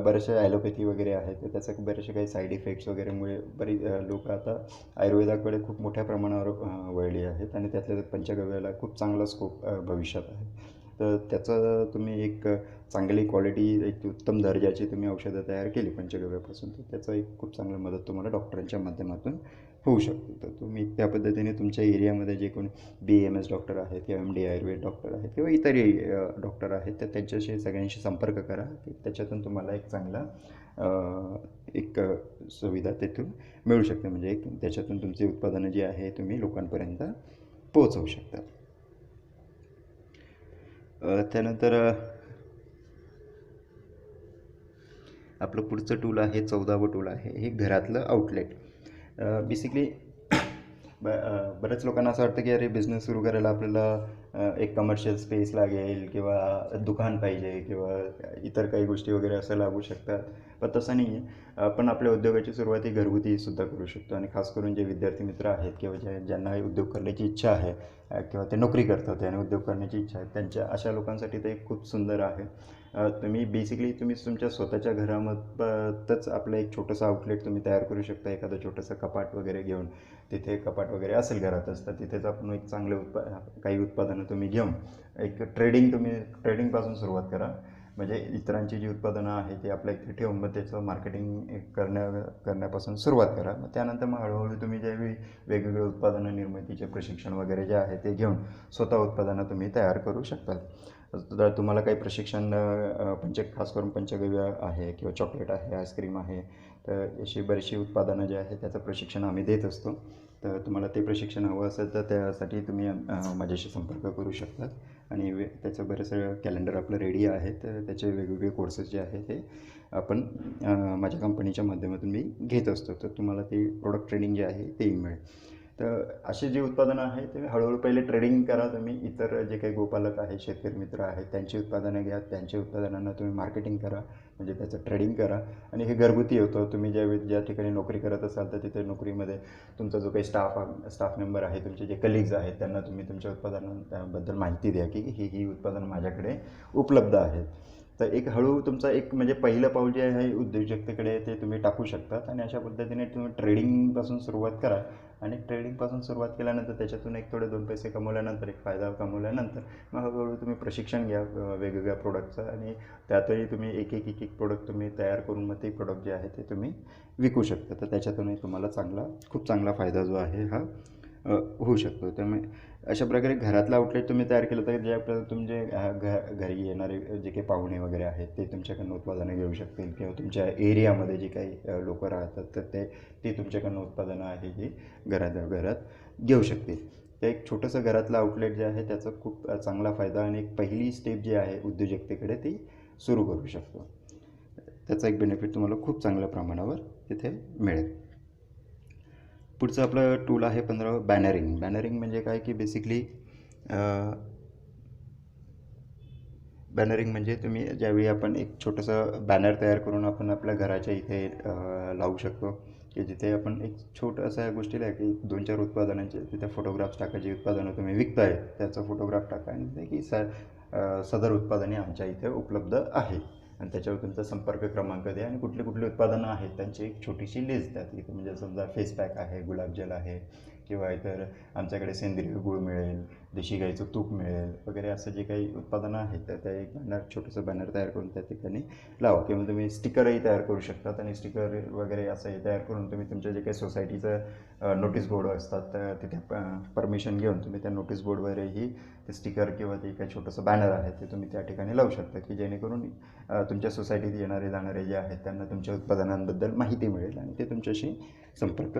Speaker 1: बरेचसे ॲलोपॅथी वगैरे आहे तर त्याचे बरेचसे काही साईड इफेक्ट्स वगैरेमुळे बरीच लोकं आता आयुर्वेदाकडे खूप मोठ्या प्रमाणावर वळली आहेत आणि त्यातल्या पंचगव्याला खूप चांगला स्कोप भविष्यात आहे. तर त्याचं तुम्ही एक चांगली क्वालिटी, एक उत्तम दर्जाची तुम्ही औषधं तयार केली पंचगव्यापासून, तर त्याचा एक खूप चांगली मदत तुम्हाला डॉक्टरांच्या माध्यमातून होऊ शकते. तर तुम्ही त्या पद्धतीने तुमच्या एरियामध्ये जे कोणी BAMS डॉक्टर आहेत किंवा MD आयुर्वेद डॉक्टर आहेत किंवा इतरही डॉक्टर आहेत, तर त्यांच्याशी सगळ्यांशी संपर्क करा. त्याच्यातून तुम्हाला एक चांगला एक सुविधा तिथून मिळू शकते. म्हणजे एक त्याच्यातून तुमची उत्पादनं जी आहे तुम्ही लोकांपर्यंत पोहोचवू शकता. त्यानंतर आपलं पुढचं टूल आहे, 14वं टूल आहे, हे घरातलं आउटलेट. बेसिकली बऱ्याच लोकांना असं वाटतं की अरे बिझनेस सुरू करायला आपल्याला एक कमर्शियल स्पेस लागेल किंवा दुकान पाहिजे किंवा इतर काही गोष्टी वगैरे असं लागू शकतात, पण तसं नाही आहे. आपण आपल्या उद्योगाची सुरुवात ही घरगुती सुद्धा करू शकतो. आणि खास करून जे विद्यार्थी मित्र आहेत किंवा ज्यांना उद्योग करण्याची इच्छा आहे किंवा ते नोकरी करतात आणि उद्योग करण्याची इच्छा आहे, त्यांच्या अशा लोकांसाठी ते खूप सुंदर आहे. तुम्ही बेसिकली तुमच्या स्वतःच्या घरामध्येच आपलं एक छोटंसं आउटलेट तुम्ही तयार करू शकता. एखादं छोटंसं कपाट वगैरे घेऊन, तिथे कपाट वगैरे असेल घरातच, तर तिथेच आपण एक चांगले काही उत्पादनं तुम्ही घेऊन एक ट्रेडिंगपासून सुरुवात करा. म्हणजे इतरांची जी उत्पादनं आहेत ती आपल्या इथे ठेवून मग त्याचं मार्केटिंग करण्यापासून सुरुवात करा. मग त्यानंतर मग हळूहळू तुम्ही ज्यावेळी वेगवेगळे उत्पादनं निर्मितीचे प्रशिक्षण वगैरे जे आहे ते घेऊन स्वतः उत्पादनं तुम्ही तयार करू शकता. तर तुम्हाला काही प्रशिक्षण खास करून पंचगव्य आहे किंवा चॉकलेट आहे, आईस्क्रीम आहे, तर अशी बरीचशी उत्पादनं जे आहे त्याचं प्रशिक्षण आम्ही देत असतो. तर तुम्हाला ते प्रशिक्षण हवं असेल तर त्यासाठी तुम्ही माझ्याशी संपर्क करू शकता. आणि त्याचं बरंचसं कॅलेंडर आपलं रेडी आहे. तर त्याचे वेगवेगळे कोर्सेस जे आहे ते आपण माझ्या कंपनीच्या माध्यमातून मी घेत असतो. तर तुम्हाला ते प्रोडक्ट ट्रेनिंग जे आहे तेही मिळेल. तर अशी जी उत्पादनं आहेत ते हळूहळू पहिले ट्रेडिंग करा तुम्ही. इतर जे काही गोपालक आहेत, शेतकरी मित्र आहेत, त्यांची उत्पादनं घ्या. त्यांच्या उत्पादनांना तुम्ही मार्केटिंग करा, म्हणजे त्याचं ट्रेडिंग करा. आणि हे घरगुती होतं. तुम्ही ज्या ठिकाणी नोकरी करत असाल तर तिथे नोकरीमध्ये तुमचा जो काही स्टाफ मेंबर आहे, तुमचे जे कलिग्ज आहेत, त्यांना तुम्ही तुमच्या उत्पादनांबद्दल माहिती द्या की ही उत्पादनं माझ्याकडे उपलब्ध आहेत. तर एक हळूहळू तुमचा एक म्हणजे पहिलं पाऊल जे आहे उद्योजकतेकडे ते तुम्ही टाकू शकतात. आणि अशा पद्धतीने तुम्ही ट्रेडिंगपासून सुरुवात करा. आणि ट्रेडिंगपासून सुरुवात केल्यानंतर त्याच्यातून एक थोडे 2 पैसे कमवल्यानंतर, एक फायदा कमवल्यानंतर मग हळूहळू तुम्ही प्रशिक्षण घ्या वेगवेगळ्या प्रोडक्टचं. आणि त्यातही तुम्ही एक प्रोडक्ट तुम्ही तयार करून मग ते प्रोडक्ट जे आहे ते तुम्ही विकू शकता. तर त्याच्यातूनही तुम्हाला खूप चांगला फायदा जो आहे हा होऊ शकतो. त्यामुळे अशा प्रकारे घरातलं आउटलेट तुम्ही तयार केलं तर जे आपल्याला तुमचे घरी येणारे जे काही पाहुणे वगैरे आहेत ते तुमच्याकडनं उत्पादनं घेऊ शकतील किंवा तुमच्या एरियामध्ये जे काही लोकं राहतात तर ते तुमच्याकडनं उत्पादनं आहे जी घरात घेऊ शकतील. तर एक छोटंसं घरातलं आउटलेट जे आहे त्याचा खूप चांगला फायदा आणि एक पहिली स्टेप जी आहे उद्योजकतेकडे ती सुरू करू शकतो. त्याचा एक बेनिफिट तुम्हाला खूप चांगल्या प्रमाणावर तिथे मिळेल. पुढचं आपलं टूल आहे 15 बॅनरिंग. बॅनरिंग म्हणजे काय की बेसिकली बॅनरिंग म्हणजे तुम्ही ज्यावेळी आपण एक छोटंसं बॅनर तयार करून आपण आपल्या घराच्या इथे लावू शकतो की जिथे आपण एक छोटंसं गोष्टीला की 2-4 उत्पादनांचे तिथे फोटोग्राफ्स टाका. जी उत्पादनं तुम्ही विकताय त्याचा फोटोग्राफ टाका आणि ते की सदर उत्पादने आमच्या इथे उपलब्ध आहे. आणि त्याच्यावर तुमचा संपर्क क्रमांक द्या आणि कुठली उत्पादनं आहेत त्यांची एक छोटीशी लिस्ट द्या. तिथे म्हणजे समजा फेस पॅक आहे, गुलाबजल आहे किंवा इतर आमच्याकडे सेंद्रिय गूळ मिळेल, देशी गाईचं तूप मिळेल वगैरे असं जे काही उत्पादनं आहेत तर त्या एक छोटंसं बॅनर तयार करून त्या ठिकाणी लावा. किंवा तुम्ही स्टिकरही तयार करू शकतात. आणि स्टिकर वगैरे असंही तयार करून तुम्ही तुमच्या जे काही सोसायटीचं नोटीस बोर्ड असतात तर तिथे परमिशन घेऊन तुम्ही त्या नोटीस बोर्डवरही ते स्टिकर किंवा ते काही छोटंसं बॅनर आहे ते तुम्ही त्या ठिकाणी लावू शकता की जेणेकरून तुमच्या सोसायटीत येणारे जाणारे जे आहेत त्यांना तुमच्या उत्पादनांबद्दल माहिती मिळेल आणि ते तुमच्याशी संपर्क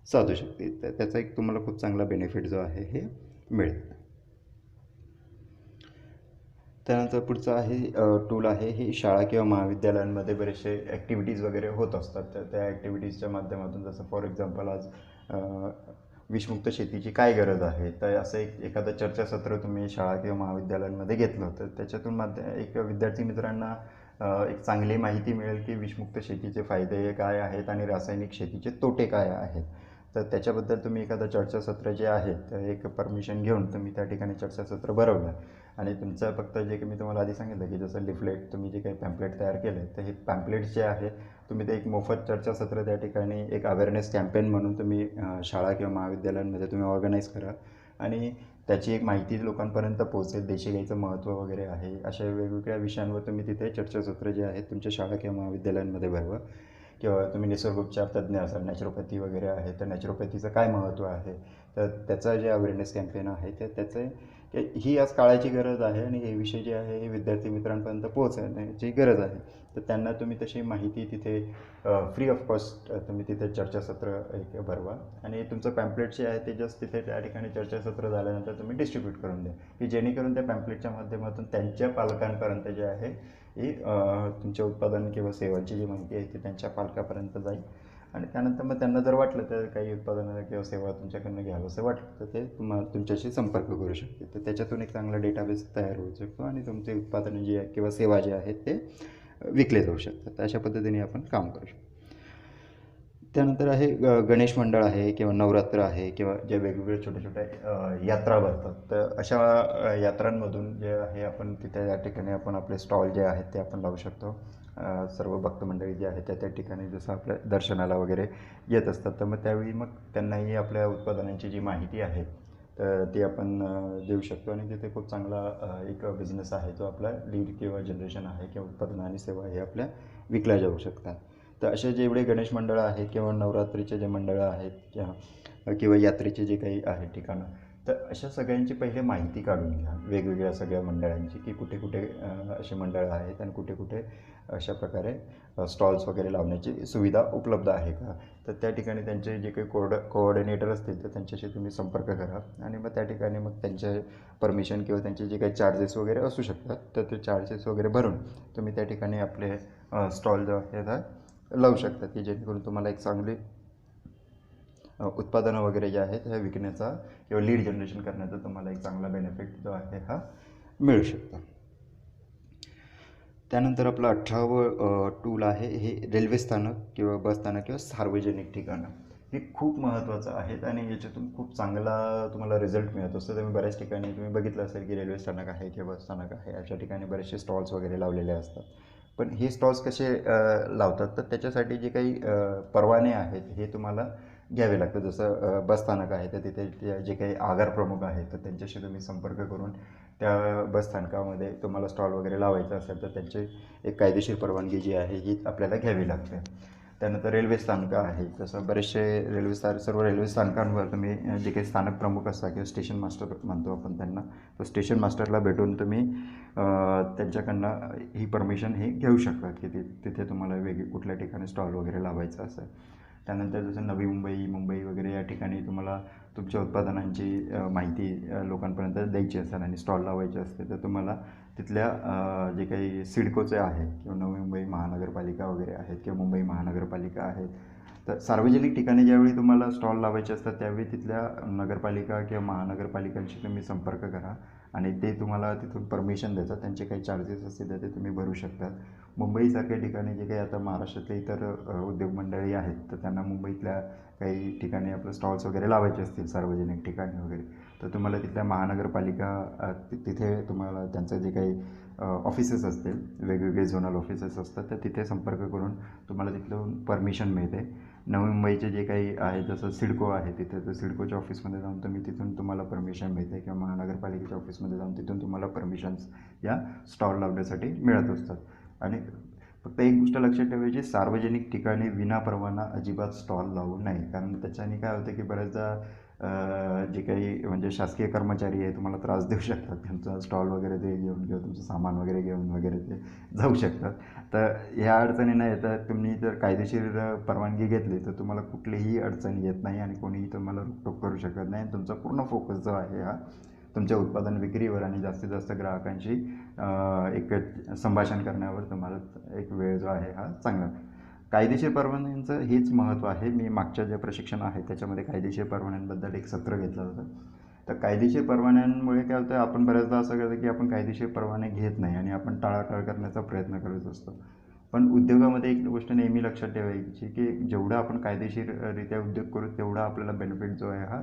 Speaker 1: साधू शकतील. तर त्याचा एक तुम्हाला खूप चांगला बेनिफिट जो आहे हे मिळेल. त्यानंतर पुढचं आहे टूल आहे हे शाळा किंवा महाविद्यालयांमध्ये बरेचसे ॲक्टिव्हिटीज वगैरे होत असतात. तर त्या ॲक्टिव्हिटीजच्या माध्यमातून जसं फॉर एक्झाम्पल आज विषमुक्त शेतीची काय गरज आहे, तर असं एखादं चर्चासत्र तुम्ही शाळा किंवा महाविद्यालयांमध्ये घेतलं तर त्याच्यातून एक विद्यार्थी मित्रांना एक चांगली माहिती मिळेल की विषमुक्त शेतीचे फायदे काय आहेत आणि रासायनिक शेतीचे तोटे काय आहेत. तर त्याच्याबद्दल तुम्ही एखादं चर्चासत्र जे आहे तर एक परमिशन घेऊन तुम्ही त्या ठिकाणी चर्चासत्र भरवलं आणि तुमचं फक्त जे की मी तुम्हाला आधी सांगितलं की जसं लिफलेट तुम्ही जे काही पॅम्पलेट तयार केले तर हे पॅम्पलेट्स जे आहे तुम्ही ते एक मोफत चर्चासत्र त्या ठिकाणी एक अवेअरनेस कॅम्पेन म्हणून तुम्ही शाळा किंवा महाविद्यालयांमध्ये तुम्ही ऑर्गनाईज करा. आणि त्याची एक माहिती लोकांपर्यंत पोहोचेल, देशी गाईचं महत्त्व वगैरे आहे, अशा वेगवेगळ्या विषयांवर तुम्ही तिथे चर्चासत्र जे आहेत तुमच्या शाळा किंवा महाविद्यालयांमध्ये भरवा. किंवा तुम्ही निसर्गोपचार तज्ज्ञ असाल, नॅचरोपॅथी वगैरे आहे, तर नॅचरोपॅथीचं काय महत्त्व आहे, तर त्याचं जे अवेअरनेस कॅम्पेन आहे ते त्याचे ही आज काळाची गरज आहे आणि हे विषय जे आहे हे विद्यार्थी मित्रांपर्यंत पोहोचण्याची गरज आहे. तर त्यांना तुम्ही तशी माहिती तिथे फ्री ऑफ कॉस्ट तुम्ही तिथे चर्चासत्र एक भरवा आणि तुमचं पॅम्पलेट जे आहे ते जस्ट तिथे त्या ठिकाणी चर्चासत्र झाल्यानंतर तुम्ही डिस्ट्रीब्यूट करून द्या, की जेणेकरून त्या पॅम्पलेटच्या माध्यमातून त्यांच्या पालकांपर्यंत जे आहे ही तुमच्या उत्पादन किंवा सेवांची जी माहिती आहे ती त्यांच्या पालकापर्यंत जाईल. आणि त्यानंतर मग त्यांना जर वाटलं तर काही उत्पादनं किंवा सेवा तुमच्याकडनं घ्यावं असं वाटलं तर ते तुमच्याशी संपर्क करू शकते. तर त्याच्यातून एक चांगला डेटाबेस तयार होऊ शकतो आणि तुमचे उत्पादनं जी आहे किंवा सेवा जे आहेत ते विकले जाऊ शकतात. तर अशा पद्धतीने आपण काम करू शकतो. त्यानंतर आहे गणेश मंडळ आहे किंवा नवरात्र आहे किंवा ज्या वेगवेगळ्या छोट्या छोट्या यात्रा भरतात, तर अशा यात्रांमधून जे आहे आपण तिथे या ठिकाणी आपण आपले स्टॉल जे आहेत ते आपण लावू शकतो. सर्व भक्त मंडळी जे आहेत त्या ठिकाणी जसं आपल्या दर्शनाला वगैरे येत असतात, तर मग त्यावेळी मग त्यांनाही आपल्या उत्पादनांची जी माहिती आहे तर ती आपण देऊ शकतो आणि तिथे खूप चांगला एक बिझनेस आहे जो आपला लीड किंवा जनरेशन आहे किंवा उत्पादनं आणि सेवा हे आपल्या विकल्या जाऊ शकतात. तर असे जेवढे गणेश मंडळं आहेत किंवा नवरात्रीचे जे मंडळं आहेत किंवा यात्रेचे जे काही आहे ठिकाणं, तर अशा सगळ्यांची पहिले माहिती काढून घ्या वेगवेगळ्या सगळ्या मंडळांची, की कुठे कुठे अशी मंडळं आहेत आणि कुठे कुठे अशा प्रकारे स्टॉल्स वगैरे लावण्याची सुविधा उपलब्ध आहे का. तर त्या ठिकाणी त्यांचे जे काही कोऑर्डिनेटर असतील तर त्यांच्याशी तुम्ही संपर्क करा आणि मग त्या ठिकाणी मग त्यांचे परमिशन किंवा त्यांचे जे काही चार्जेस वगैरे असू शकतात तर ते चार्जेस वगैरे भरून तुम्ही त्या ठिकाणी आपले स्टॉल जो आहे लावू शकता, की जेणेकरून तुम्हाला एक चांगली उत्पादनं वगैरे जे आहेत हे विकण्याचा किंवा लीड जनरेशन करण्याचा तुम्हाला एक चांगला बेनिफिट जो आहे हा मिळू शकतो. त्यानंतर आपलं 18वं टूल आहे हे रेल्वे स्थानक किंवा बस स्थानक किंवा सार्वजनिक ठिकाणं. हे खूप महत्त्वाचं आहेत आणि याच्यातून खूप चांगला तुम्हाला रिझल्ट मिळत असतो. तुम्ही बऱ्याच ठिकाणी तुम्ही बघितलं असेल की रेल्वे स्थानक आहे किंवा बस स्थानक आहे अशा ठिकाणी बरेचसे स्टॉल्स वगैरे लावलेले असतात. पण हे स्टॉल्स कसे लावतात तर त्याच्यासाठी जे काही परवाने आहेत हे तुम्हाला घ्यावे लागतं. जसं बस स्थानक आहे तर तिथे जे काही आगार प्रमुख आहेत तर त्यांच्याशी तुम्ही संपर्क करून त्या बस स्थानकामध्ये तुम्हाला स्टॉल वगैरे लावायचा असेल तर त्यांची एक कायदेशीर परवानगी जी आहे ही आपल्याला घ्यावी लागते. त्यानंतर रेल्वे स्थानकं आहेत, जसं बरेचसे सर्व रेल्वे स्थानकांवर तुम्ही जे काही स्थानक प्रमुख असतात किंवा स्टेशन मास्टर म्हणतो आपण त्यांना, तर स्टेशन मास्टरला भेटून तुम्ही त्यांच्याकडनं ही परमिशन हे घेऊ शकता की तिथे तुम्हाला कुठल्या ठिकाणी स्टॉल वगैरे लावायचं असेल. त्यानंतर जसं नवी मुंबई, मुंबई वगैरे या ठिकाणी तुम्हाला तुमच्या उत्पादनांची माहिती लोकांपर्यंत द्यायची असेल आणि स्टॉल लावायचे असते तर तुम्हाला तिथल्या जे काही सिडकोचे आहे किंवा नवी मुंबई महानगरपालिका वगैरे आहेत किंवा मुंबई महानगरपालिका आहेत, तर सार्वजनिक ठिकाणी ज्यावेळी तुम्हाला स्टॉल लावायचे असतात त्यावेळी तिथल्या नगरपालिका किंवा महानगरपालिकांशी तुम्ही संपर्क करा आणि ते तुम्हाला तिथून परमिशन देतात. त्यांचे काही चार्जेस असतील तर ते तुम्ही भरू शकतात. मुंबईसारख्या ठिकाणी जे काही आता महाराष्ट्रातले इतर उद्योग मंडळी आहेत तर त्यांना मुंबईतल्या काही ठिकाणी आपलं स्टॉल्स वगैरे लावायचे असतील सार्वजनिक ठिकाणी वगैरे, तर तुम्हाला तिथल्या महानगरपालिका तिथे तुम्हाला त्यांचं जे काही ऑफिसेस असतील, वेगवेगळे झोनल ऑफिसेस असतात, तर तिथे संपर्क करून तुम्हाला तिथून परमिशन मिळते. नवी मुंबईचे जे काही आहे जसं सिडको आहे तिथे, तर सिडकोच्या ऑफिसमध्ये जाऊन तिथून तुम्हाला परमिशन मिळते किंवा महानगरपालिकेच्या ऑफिसमध्ये जाऊन तिथून तुम्हाला परमिशन्स या स्टॉल लावण्यासाठी मिळत असतात. आणि फक्त एक गोष्ट लक्षात ठेवायची, सार्वजनिक ठिकाणी विनापरवाना अजिबात स्टॉल लावू नये, कारण त्याच्याने काय होतं की बऱ्याचदा जे काही म्हणजे शासकीय कर्मचारी आहे तुम्हाला त्रास देऊ शकतात. त्यांचा स्टॉल वगैरे ते घेऊन किंवा तुमचं सामान वगैरे घेऊन वगैरे ते जाऊ शकतात. तर ह्या अडचणी नाही येतात. तुम्ही जर कायदेशीर परवानगी घेतली तर तुम्हाला कुठलीही अडचण येत नाही आणि कोणीही तुम्हाला रोकटोक करू शकत नाही. तुमचा पूर्ण फोकस जो आहे हा तुमच्या उत्पादन विक्रीवर आणि जास्तीत जास्त ग्राहकांशी एक संभाषण करण्यावर तुम्हाला एक वेळ जो आहे हा चांगला. कायदेशीर परवान्यांचं हेच महत्त्व आहे. मी मागच्या जे प्रशिक्षण आहे त्याच्यामध्ये कायदेशीर परवान्यांबद्दल एक सत्र घेतलं होतं. तर कायदेशीर परवान्यांमुळे काय होतं, आपण बऱ्याचदा असं करतो की आपण कायदेशीर परवाने घेत नाही आणि आपण टाळाटाळ करण्याचा प्रयत्न करत असतो. पण उद्योगामध्ये एक गोष्ट नेहमी लक्षात ठेवायची की जेवढं आपण कायदेशीररित्या उद्योग करू तेवढा आपल्याला बेनिफिट जो आहे हा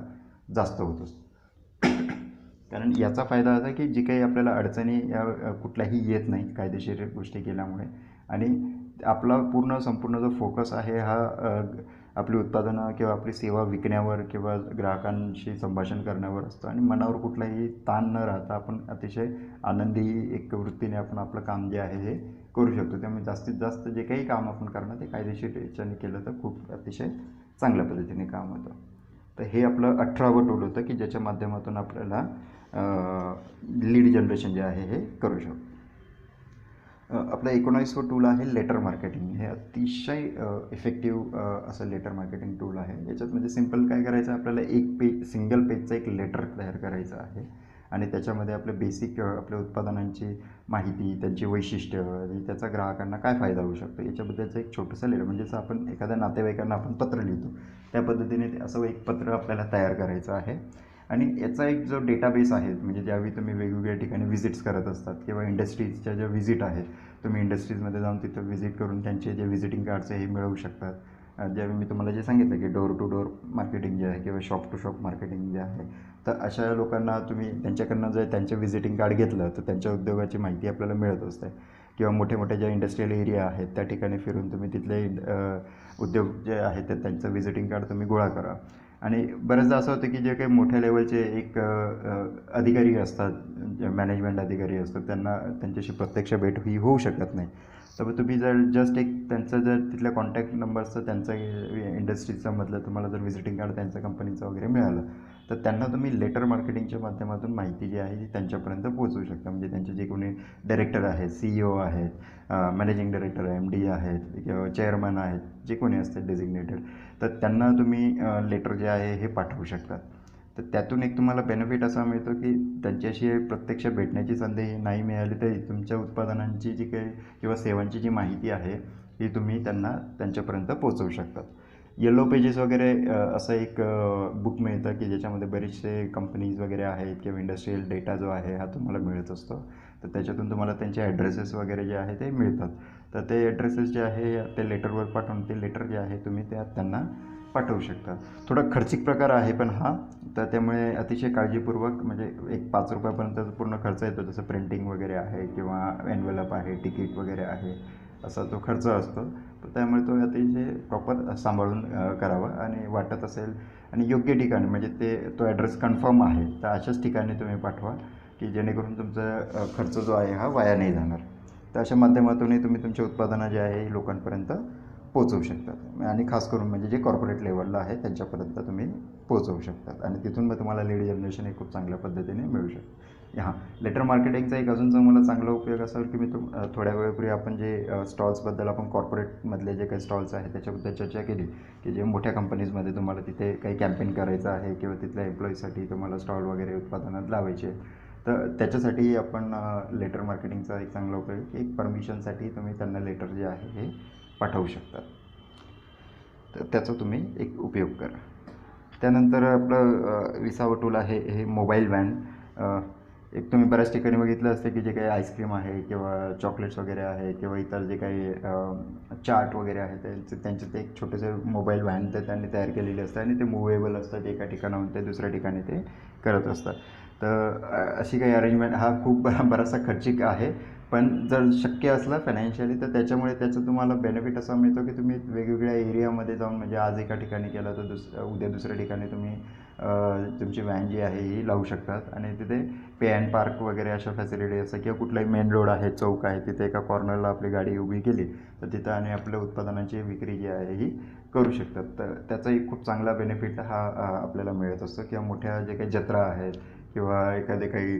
Speaker 1: जास्त होत असतो. कारण याचा फायदा असा की जी काही आपल्याला अडचणी या कुठल्याही येत नाही कायदेशीर गोष्टी केल्यामुळे, आणि आपला संपूर्ण जो फोकस आहे हा आपली उत्पादनं किंवा आपली सेवा विकण्यावर किंवा ग्राहकांशी संभाषण करण्यावर असतं आणि मनावर कुठलाही ताण न राहता आपण अतिशय आनंदी एक वृत्तीने आपण आपलं काम जे आहे हे करू शकतो. त्यामुळे जास्तीत जास्त जे काही काम आपण करणं ते कायदेशीर याच्याने केलं तर खूप अतिशय चांगल्या पद्धतीने काम होतं. तर हे आपलं 18वं टूल होतं की ज्याच्या माध्यमातून आपल्याला लीड जनरेशन जे आहे हे करू शकतो. आपलं 19वं टूल आहे लेटर मार्केटिंग. हे अतिशय इफेक्टिव्ह असं लेटर मार्केटिंग टूल आहे. याच्यात म्हणजे सिम्पल काय करायचं आहे, आपल्याला एक पेज, सिंगल पेजचं एक लेटर तयार करायचं आहे आणि त्याच्यामध्ये आपले बेसिक आपल्या उत्पादनांची माहिती, त्यांची वैशिष्ट्य आणि त्याचा ग्राहकांना काय फायदा होऊ शकतो याच्याबद्दलचं एक छोटंसं लेटर, म्हणजे जसं आपण एखाद्या नातेवाईकांना आपण पत्र लिहितो त्या पद्धतीने ते असं एक पत्र आपल्याला तयार करायचं आहे. आणि याचा एक जो डेटाबेस आहे, म्हणजे ज्यावेळी तुम्ही वेगवेगळ्या ठिकाणी व्हिजिट्स करत असतात किंवा इंडस्ट्रीजच्या ज्या व्हिजिट आहेत, तुम्ही इंडस्ट्रीजमध्ये जाऊन तिथं व्हिजिट करून त्यांचे जे व्हिजिटिंग कार्ड्स आहे हे मिळवू शकतात. ज्यावेळी मी तुम्हाला जे सांगितलं की डोअर टू डोअर मार्केटिंग जे आहे किंवा शॉप टू शॉप मार्केटिंग जे आहे, तर अशा लोकांना तुम्ही त्यांच्याकडनं जर त्यांचं व्हिजिटिंग कार्ड घेतलं तर त्यांच्या उद्योगाची माहिती आपल्याला मिळत असते. किंवा मोठे मोठे ज्या इंडस्ट्रियल एरिया आहेत त्या ठिकाणी फिरून तुम्ही तिथले उद्योग जे आहेत तर त्यांचं व्हिजिटिंग कार्ड तुम्ही गोळा करा. आणि बऱ्याचदा असं होतं की जे काही मोठ्या लेवलचे एक अधिकारी असतात, जे मॅनेजमेंट अधिकारी असतात, त्यांना त्यांच्याशी प्रत्यक्ष भेट ही होऊ शकत नाही. तर तुम्ही जर जस्ट एक त्यांचं जर तिथल्या कॉन्टॅक्ट नंबरचं त्यांचं इंडस्ट्रीचं मधलं तुम्हाला जर व्हिजिटिंग कार्ड त्यांच्या कंपनीचं वगैरे मिळालं तर त्यांना तुम्ही लेटर मार्केटिंगच्या माध्यमातून माहिती जी आहे ती त्यांच्यापर्यंत पोहोचवू शकता. म्हणजे त्यांचे जे कोणी डायरेक्टर आहेत, CEO आहेत, मॅनेजिंग डायरेक्टर आहे, MD आहेत किंवा चेअरमन आहेत, जे कोणी असतात डेझिग्नेटेड, तर त्यांना तुम्ही लेटर जे आहे हे पाठवू शकतात. तर त्यातून एक तुम्हाला बेनिफिट असा मिळतो की त्यांच्याशी प्रत्यक्ष भेटण्याची संधी नाही मिळाली तरी तुमच्या उत्पादनांची जी काही किंवा सेवांची जी माहिती आहे ही तुम्ही त्यांना त्यांच्यापर्यंत पोहोचवू शकतात. येलो पेजेस वगैरे असं एक बुक मिळतं की ज्याच्यामध्ये बरेचसे कंपनीज वगैरे आहेत किंवा इंडस्ट्रियल डेटा जो आहे हा तुम्हाला मिळत असतो. तर त्याच्यातून तुम्हाला त्यांचे ॲड्रेसेस वगैरे जे आहे ते मिळतात. तर ते ॲड्रेसेस जे आहे ते लेटरवर पाठवून ते लेटर जे आहे तुम्ही त्यांना पाठवू शकता. थोडा खर्चिक प्रकार आहे पण हा, तर त्यामुळे अतिशय काळजीपूर्वक, म्हणजे एक ₹5 पूर्ण खर्च येतो, जसं प्रिंटिंग वगैरे आहे किंवा एन्व्हलप आहे, तिकीट वगैरे आहे, असा तो खर्च असतो. तर त्यामुळे तो अतिशय प्रॉपर सांभाळून करावा आणि वाटत असेल आणि योग्य ठिकाणी, म्हणजे तो ॲड्रेस कन्फर्म आहे तर अशाच ठिकाणी तुम्ही पाठवा की जेणेकरून तुमचा खर्च जो आहे हा वाया नाही जाणार. तर अशा माध्यमातूनही तुम्ही तुमचे उत्पादनं जे आहे लोकांपर्यंत पोहोचवू शकतात आणि खास करून म्हणजे जे कॉर्पोरेट लेवलला आहे त्यांच्यापर्यंत तुम्ही पोहोचवू शकतात आणि तिथून मग तुम्हाला लीड जनरेशन हे खूप चांगल्या पद्धतीने मिळू शकतं. हां, लेटर मार्केटिंगचा एक अजूनचा मला चांगला उपयोग असा की मी थोड्या वेळापूर्वी आपण जे स्टॉल्सबद्दल आपण कॉर्पोरेटमधले जे काही स्टॉल्स आहेत त्याच्याबद्दल चर्चा केली की जे मोठ्या कंपनीजमध्ये तुम्हाला तिथे काही कॅम्पेन करायचं आहे किंवा तिथल्या एम्प्लॉईजसाठी तुम्हाला स्टॉल वगैरे उत्पादनात लावायचे, तर त्याच्यासाठी आपण लेटर मार्केटिंगचा एक चांगला उपयोग, एक परमिशनसाठी तुम्ही त्यांना लेटर जे आहे हे पाठवू शकतात. तर त्याचा तुम्ही एक उपयोग करा. त्यानंतर आपलं 20वं टूल आहे हे मोबाईल व्हॅन. एक तुम्ही बऱ्याच ठिकाणी बघितलं असते की जे काही आईस्क्रीम आहे किंवा चॉकलेट्स वगैरे आहे किंवा इतर जे काही चाट वगैरे आहे त्यांचे ते एक छोटेसे मोबाईल व्हॅन ते त्यांनी तयार केलेले असतात आणि ते मूवेबल असतात, एका ठिकाणाहून ते दुसऱ्या ठिकाणी ते करत असतात. तर अशी काही अरेंजमेंट हा खूप बराचसा खर्चिक आहे, पण जर शक्य असलं फायनान्शियली तर त्याच्यामुळे त्याचं तुम्हाला बेनिफिट असा मिळतो की तुम्ही वेगवेगळ्या एरियामध्ये जाऊन, म्हणजे आज एका ठिकाणी केलं तर उद्या दुसऱ्या ठिकाणी तुम्ही तुमची व्हॅन जी आहे ही लावू शकतात आणि तिथे पे अँड पार्क वगैरे अशा फॅसिलिटी असतात किंवा कुठलाही मेन रोड आहे, चौक आहे, तिथे एका कॉर्नरला आपली गाडी उभी केली तर तिथं आणि आपल्या उत्पादनांची विक्री जी आहे ही करू शकतात. तर त्याचाही खूप चांगला बेनिफिट हा आपल्याला मिळत असतो. किंवा मोठ्या जे काही जत्रा आहेत किंवा एखादे काही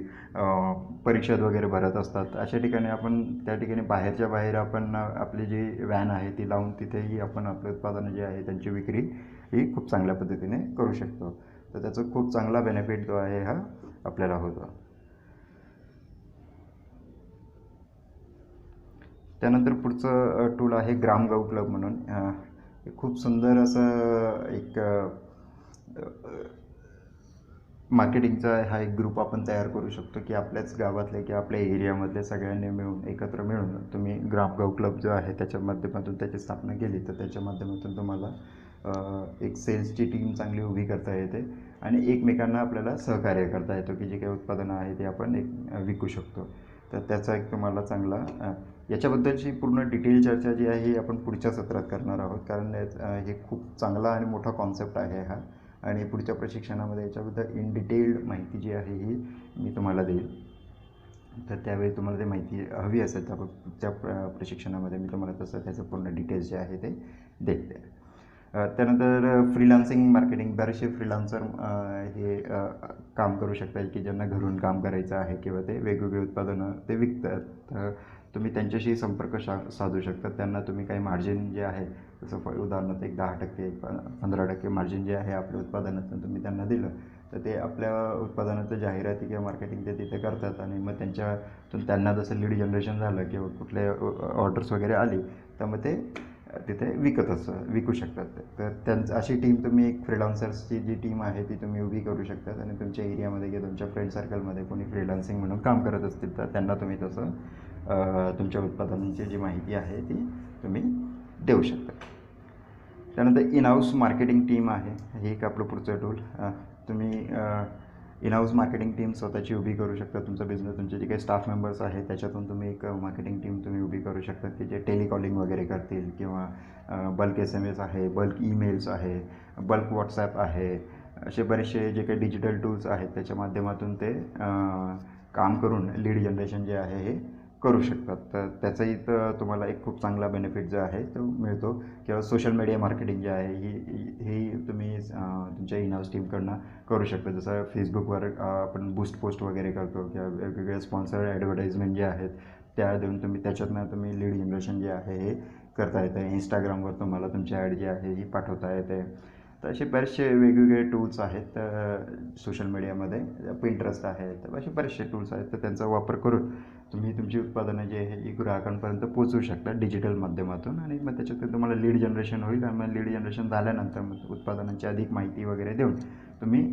Speaker 1: परिषद वगैरे भरत असतात, अशा ठिकाणी आपण त्या ठिकाणी बाहेरच्या बाहेर आपण आपली जी व्हॅन आहे ती लावून तिथेही आपण आपले उत्पादनं जे आहे त्यांची विक्री ही खूप चांगल्या पद्धतीने करू शकतो. तर त्याचा खूप चांगला बेनिफिट जो आहे हा आपल्याला होतो. त्यानंतर पुढचं टूल आहे ग्रामगाव क्लब म्हणून. खूप सुंदर असं एक मार्केटिंगचा हा एक ग्रुप आपण तयार करू शकतो की आपल्याच गावातले किंवा आपल्या एरियामधले सगळ्यांनी मिळून एकत्र मिळून तुम्ही ग्रामगाव क्लब जो आहे त्याच्या माध्यमातून त्याची स्थापना केली तर त्याच्या माध्यमातून तुम्हाला एक सेल्सची टीम चांगली उभी करता येते आणि एकमेकांना आपल्याला सहकार्य करता येतो की जे काही उत्पादनं आहे ते आपण विकू शकतो. तर त्याचा एक तुम्हाला चांगला याच्याबद्दलची पूर्ण डिटेल चर्चा जी आहे ही आपण पुढच्या सत्रात करणार आहोत, कारण हे खूप चांगला आणि मोठा कॉन्सेप्ट आहे हा, आणि पुढच्या प्रशिक्षणामध्ये याच्याबद्दल इन डिटेल्ड माहिती जी आहे ही मी तुम्हाला देईल. तर त्यावेळी तुम्हाला ते माहिती हवी असेल तर पुढच्या प्रशिक्षणामध्ये मी तुम्हाला तसं त्याचं पूर्ण डिटेल्स जे आहे ते देईल. त्यानंतर फ्रीलान्सिंग मार्केटिंग, बरेचसे फ्रीलान्सर हे काम करू शकतात की ज्यांना घरून काम करायचं आहे किंवा ते वेगवेगळे उत्पादनं ते विकतात. तर तुम्ही त्यांच्याशी संपर्क साधू शकता. त्यांना तुम्ही काही मार्जिन जे आहे, जसं उदाहरणार्थ एक 10%, 15% मार्जिन जे आहे आपल्या उत्पादनातून तुम्ही त्यांना दिलं, तर ते आपल्या उत्पादनाचं जाहिराती किंवा मार्केटिंग ते तिथे करतात, आणि मग त्यांच्यातून त्यांना जसं लीड जनरेशन झालं किंवा कुठले ऑर्डर्स वगैरे आली तर मग ते तिथे विकू शकतात. तर त्यांचं अशी टीम तुम्ही, एक फ्रीलान्सर्सची जी टीम आहे ती तुम्ही उभी करू शकतात, आणि तुमच्या एरियामध्ये किंवा तुमच्या फ्रेंड सर्कलमध्ये कोणी फ्रीलान्सिंग म्हणून काम करत असतील तर त्यांना तुम्ही तसं तुमच्या उत्पादनांची जी माहिती आहे ती तुम्ही देऊ शकता. त्यानंतर इन हाऊस मार्केटिंग टीम आहे, हे एक आपलं पुढचं टूल. तुम्ही इन हाऊस मार्केटिंग टीम स्वतःची उभी करू शकता. तुमचा बिझनेस, तुमचे जे काही स्टाफ मेंबर्स आहेत त्याच्यातून तुम्ही एक मार्केटिंग टीम तुम्ही उभी करू शकता की जे टेलिकॉलिंग वगैरे करतील, किंवा बल्क SMS आहे, बल्क ईमेल्स आहे, बल्क व्हॉट्सॲप आहे, असे बरेचसे जे काही डिजिटल टूल्स आहेत त्याच्या माध्यमातून ते काम करून लीड जनरेशन जे आहे हे करू शकतात. तर त्याचाही तर तुम्हाला एक खूप चांगला बेनिफिट जो आहे तो मिळतो. किंवा सोशल मीडिया मार्केटिंग जे आहे ही तुम्ही तुमच्या इन हाऊस टीमकडनं करू शकता. जसं फेसबुकवर आपण बूस्ट पोस्ट वगैरे करतो, किंवा वेगवेगळे स्पॉन्सर्ड ॲडव्हर्टाईजमेंट जे आहेत त्या देऊन त्याच्यातनं तुम्ही लीड जनरेशन जे आहे हे करता येतं. इंस्टाग्रामवर तुम्हाला तुमची ॲड जी आहे ही पाठवता येते. तर असे बरेचसे वेगवेगळे टूल्स आहेत सोशल मीडियामध्ये. पिंटरेस्ट आहे, तर असे बरेचसे टूल्स आहेत. तर त्यांचा वापर करून तुम्ही तुमची उत्पादनं जे आहे ही ग्राहकांपर्यंत पोहोचवू शकता डिजिटल माध्यमातून, आणि मग त्याच्यातून तुम्हाला लीड जनरेशन होईल. आणि मग लीड जनरेशन झाल्यानंतर मग उत्पादनांची अधिक माहिती वगैरे देऊन तुम्ही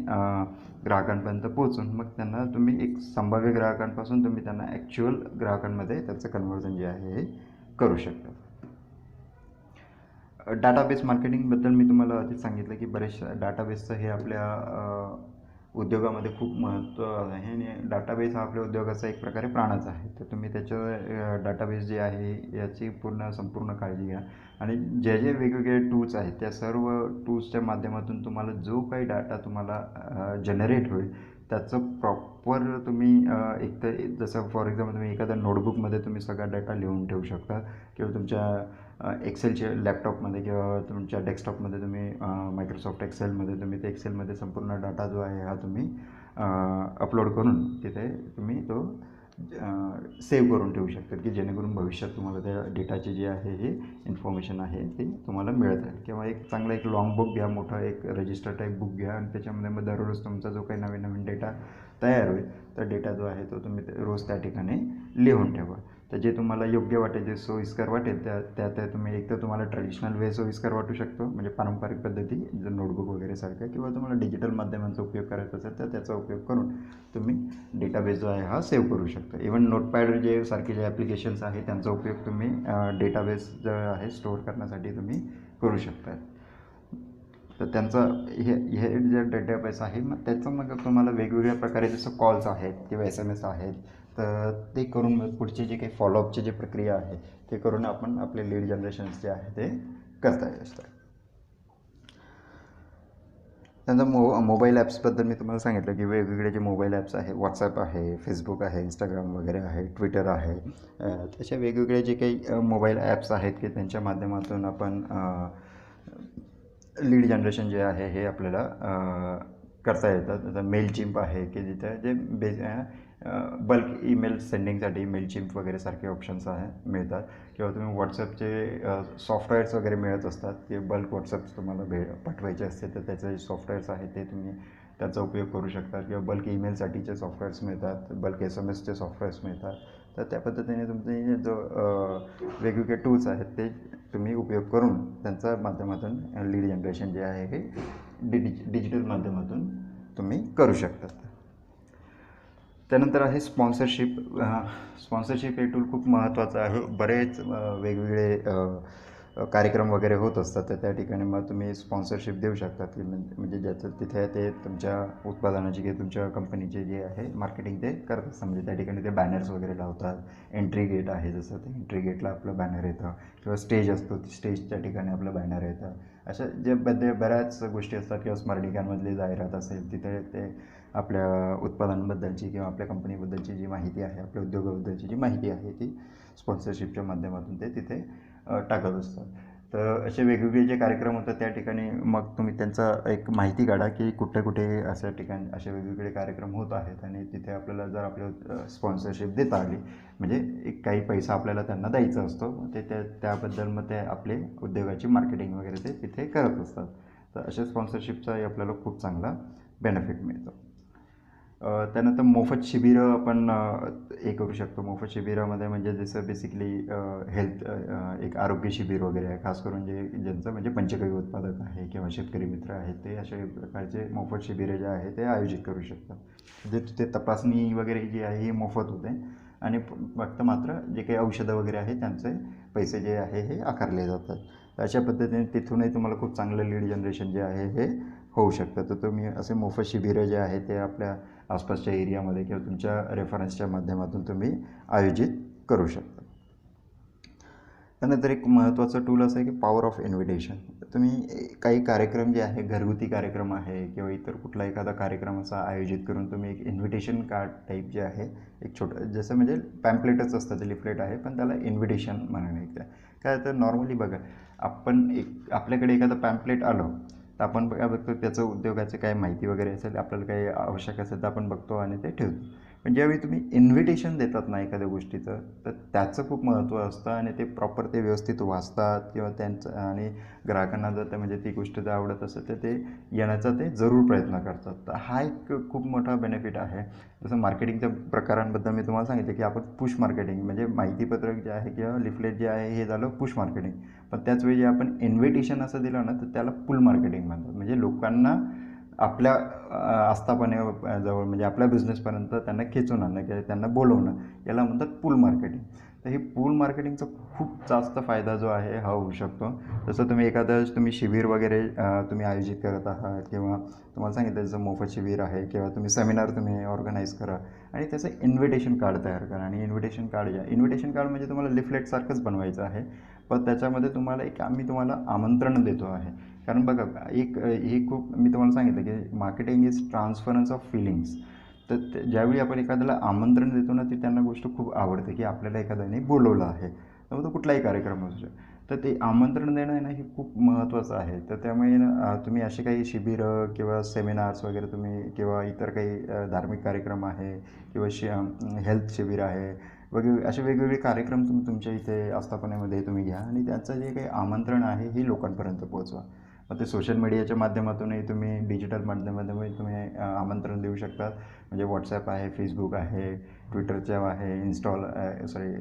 Speaker 1: ग्राहकांपर्यंत पोहोचून मग त्यांना तुम्ही एक संभाव्य ग्राहकांपासून तुम्ही त्यांना ॲक्च्युअल ग्राहकांमध्ये त्याचं कन्व्हर्जन जे आहे हे करू शकता. डाटाबेस मार्केटिंगबद्दल मी तुम्हाला आधीच सांगितलं की बरेचशा डाटाबेसचं हे आपल्या उद्योगामध्ये खूप महत्त्व आहे, आणि डाटाबेस हा आपल्या उद्योगाचा एक प्रकारे प्राणच आहे. तर तुम्ही त्याचं डाटाबेस जे आहे याची संपूर्ण काळजी घ्या, आणि जे वेगवेगळे टूल्स आहेत त्या सर्व टूल्सच्या माध्यमातून तुम्हाला जो काही डाटा तुम्हाला जनरेट होईल त्याचं प्रॉपर तुम्ही एक तर जसं फॉर एक्झाम्पल तुम्ही एखाद्या नोटबुकमध्ये तुम्ही सगळा डाटा लिहून ठेवू शकता, किंवा तुमच्या एक्सेलच्या लॅपटॉपमध्ये किंवा तुमच्या डेस्कटॉपमध्ये तुम्ही मायक्रोसॉफ्ट एक्सेलमध्ये तुम्ही ते एक्सेलमध्ये संपूर्ण डाटा जो आहे हा तुम्ही अपलोड करून तिथे तुम्ही तो सेव्ह करून ठेवू शकतात, की जेणेकरून भविष्यात तुम्हाला त्या डेटाची जी आहे हे इन्फॉर्मेशन आहे ती तुम्हाला मिळत राहील. किंवा एक चांगला एक लॉंग बुक घ्या, मोठा एक रजिस्टर टाईप बुक घ्या, आणि त्याच्यामध्ये मग दररोज तुमचा जो काही नवीन नवीन डेटा तयार होईल तर डेटा जो आहे तो तुम्ही रोज त्या ठिकाणी लिहून ठेवा. तर जे तुम्हाला योग्य वाटेल, जे सोयीस्कर वाटेल त्या तुम्ही एक तर तुम्हाला ट्रेडिशनल वे सोयीस्कर वाटू शकतो, म्हणजे पारंपरिक पद्धती नोटबुक वगैरे सारख्या, किंवा तुम्हाला डिजिटल माध्यमांचा उपयोग करायचा असेल तर त्याचा उपयोग करून तुम्ही डेटाबेस जो आहे हा सेव्ह करू शकता. इव्हन नोटपॅड सारखे जे ॲप्लिकेशन्स आहे त्यांचा उपयोग तुम्ही डेटाबेस जो आहे स्टोअर करण्यासाठी तुम्ही करू शकता. तर त्यांचं हे जे डेटाबेस आहे मग त्याचं मग तुम्हाला वेगवेगळ्या प्रकारे जसं कॉल्स आहेत किंवा SMS आहेत, तर ते करून मग पुढचे जे काही फॉलोअपची जी प्रक्रिया आहे ते करून आपण आपले लीड जनरेशन्स जे आहे ते करता येत असतात. त्यानंतर मोबाईल ॲप्सबद्दल मी तुम्हाला सांगितलं की वेगवेगळे जे मोबाईल ॲप्स आहे, व्हॉट्सॲप आहे, फेसबुक आहे, इंस्टाग्राम वगैरे आहे, ट्विटर आहे, तसे वेगवेगळे जे काही मोबाईल ॲप्स आहेत की त्यांच्या माध्यमातून आपण लीड जनरेशन जे आहे हे आपल्याला करता येतं. जसं मेलचिंप आहे की जिथे जे बल्क ईमेल सेंडिंगसाठी मेलचिंप वगैरे सारखे ऑप्शन्स मिळतात, किंवा तुम्ही व्हॉट्सअपचे सॉफ्टवेअर्स वगैरे मिळत असतात की बल्क व्हॉट्सअप्स तुम्हाला पाठवायचे असते तर त्याचे जे सॉफ्टवेअर्स आहेत ते तुम्ही त्याचा उपयोग करू शकता, किंवा बल्क ईमेलसाठीचे सॉफ्टवेअर्स मिळतात, बल्क SMSचे सॉफ्टवेअर्स मिळतात. तर त्या पद्धतीने तुमचे जो वेगवेगळे टूल्स आहेत ते तुम्ही उपयोग करून त्यांच्या माध्यमातून लीड जनरेशन जे आहे हे डिजिटल माध्यमातून तुम्ही करू शकता. त्यानंतर आहे स्पॉन्सरशिप. स्पॉन्सरशिप हे टूल खूप महत्त्वाचं आहे. बरेच वेगवेगळे कार्यक्रम वगैरे होत असतात, तर त्या ठिकाणी मग तुम्ही स्पॉन्सरशिप देऊ शकता, की म्हणजे ज्याचं तिथे ते तुमच्या उत्पादनाची किंवा तुमच्या कंपनीचे जे आहे मार्केटिंग ते करत असतात. म्हणजे त्या ठिकाणी ते बॅनर्स वगैरे लावतात. एंट्री गेट आहे जसं, ते एंट्री गेटला आपलं बॅनर येतं, किंवा स्टेज असतो, स्टेजच्या ठिकाणी आपलं बॅनर येतं. अशा जे बऱ्याच गोष्टी असतात, किंवा स्मरणिकांमधली जाहिरात असेल तिथे ते आपल्या उत्पादनाबद्दलची किंवा आपल्या कंपनीबद्दलची जी माहिती आहे, आपल्या उद्योगाबद्दलची जी माहिती आहे ती स्पॉन्सरशिपच्या माध्यमातून ते तिथे टाकत असतात. तर असे वेगवेगळे जे कार्यक्रम होतात त्या ठिकाणी मग तुम्ही त्यांचा एक माहिती काढा, की कुठे कुठे अशा ठिकाणी असे वेगवेगळे कार्यक्रम होत आहेत, आणि तिथे आपल्याला जर आपल्या स्पॉन्सरशिप देता आली, म्हणजे एक काही पैसा आपल्याला त्यांना द्यायचा असतो, मग ते त्याबद्दल मग ते आपले उद्योगाची मार्केटिंग वगैरे ते तिथे करत असतात. तर अशा स्पॉन्सरशिपचाही आपल्याला खूप चांगला बेनिफिट मिळतो. त्यानंतर मोफत शिबिरं आपण हे करू शकतो. मोफत शिबिरामध्ये म्हणजे जसं बेसिकली हेल्थ एक आरोग्य शिबिर वगैरे आहे, खास करून ज्यांचं म्हणजे पंचगव्य उत्पादक आहे किंवा शेतकरी मित्र आहेत, ते अशा प्रकारचे मोफत शिबिरे जे आहे ते आयोजित करू शकतात. म्हणजे तिथे तपासणी वगैरे जी आहे ही मोफत होते, आणि फक्त मात्र जे काही औषधं वगैरे आहे त्यांचे पैसे जे आहे हे आकारले जातात. अशा पद्धतीने तिथूनही तुम्हाला खूप चांगलं लीड जनरेशन जे आहे हे होऊ शकतं. तर तुम्ही असे मोफत शिबिरं जे आहे ते आपल्या आसपासच्या एरियामध्ये किंवा तुमच्या रेफरन्सच्या माध्यमातून तुम्ही आयोजित करू शकता. त्यानंतर एक महत्त्वाचं टूल असं आहे की पॉवर ऑफ इन्व्हिटेशन. तुम्ही काही कार्यक्रम जे आहे, घरगुती कार्यक्रम आहे किंवा इतर कुठला एखादा कार्यक्रम असा आयोजित करून तुम्ही एक इन्व्हिटेशन कार्ड टाईप जे आहे, एक छोटं जसं म्हणजे पॅम्पलेटच असतं, ते लिफलेट आहे, पण त्याला इन्व्हिटेशन म्हणाले. काय तर नॉर्मली बघा, आपण आपल्याकडे एखादं पॅम्पलेट आलं तर आपण काय बघतो, त्याचं उद्योगाचे काय माहिती वगैरे असेल, आपल्याला काही आवश्यक असेल तर आपण बघतो आणि ते ठेवतो. पण ज्यावेळी तुम्ही इन्व्हिटेशन देतात ना एखाद्या गोष्टीचं, तर त्याचं खूप महत्त्व असतं, आणि ते प्रॉपर ते व्यवस्थित वाचतात किंवा त्यांचं, आणि ग्राहकांना जर ते म्हणजे ती गोष्ट जर आवडत असेल तर ते येण्याचा ते जरूर प्रयत्न करतात. तर हा एक खूप मोठा बेनिफिट आहे. जसं मार्केटिंगच्या प्रकारांबद्दल मी तुम्हाला सांगितलं, की आपण पुश मार्केटिंग म्हणजे माहितीपत्रक जे आहे किंवा लिफलेट जे आहे हे झालं पुश मार्केटिंग. पण त्याच वेळी आपण इन्व्हिटेशन असं दिलं ना, तर त्याला पुल मार्केटिंग म्हणतात. म्हणजे लोकांना आपल्या आस्थापनेजवळ म्हणजे आपल्या बिझनेसपर्यंत त्यांना खेचून आणणं किंवा त्यांना बोलवणं, याला म्हणतात पूल मार्केटिंग. तर हे पूल मार्केटिंगचा खूप जास्त फायदा जो आहे हा होऊ शकतो. जसं तुम्ही शिबिर वगैरे तुम्ही आयोजित करत आहात, किंवा तुम्हाला सांगितलं जसं मोफत शिबिर आहे, किंवा तुम्ही सेमिनार तुम्ही ऑर्गनाईज करा, आणि त्याचं इन्व्हिटेशन कार्ड तयार करा. आणि इन्व्हिटेशन कार्ड म्हणजे तुम्हाला लिफलेटसारखंच बनवायचं आहे, पण त्याच्यामध्ये आम्ही तुम्हाला आमंत्रण देतो आहे. कारण बघा, हे खूप मी तुम्हाला सांगितलं की marketing is transference of feelings. तर ज्यावेळी आपण एखाद्याला आमंत्रण देतो ना, ती त्यांना गोष्ट खूप आवडते, की आपल्याला एखाद्याने बोलवलं आहे, तर मग तो कुठलाही कार्यक्रम असू शकतो. तर ते आमंत्रण देणं आहे ना, हे खूप महत्त्वाचं आहे. तर त्यामुळे तुम्ही असे काही शिबिरं किंवा सेमिनार्स वगैरे तुम्ही, किंवा इतर काही धार्मिक कार्यक्रम आहे, किंवा हेल्थ शिबिर आहे, असे वेगवेगळे कार्यक्रम तुम्ही तुमच्या इथे आस्थापनेमध्ये तुम्ही घ्या, आणि त्याचं जे काही आमंत्रण आहे हे लोकांपर्यंत पोहोचवा. मग ते सोशल मीडियाच्या माध्यमातूनही तुम्ही, डिजिटल माध्यमातूनही तुम्ही आमंत्रण देऊ शकतात. म्हणजे व्हॉट्सॲप आहे, फेसबुक आहे, ट्विटरच्या आहे,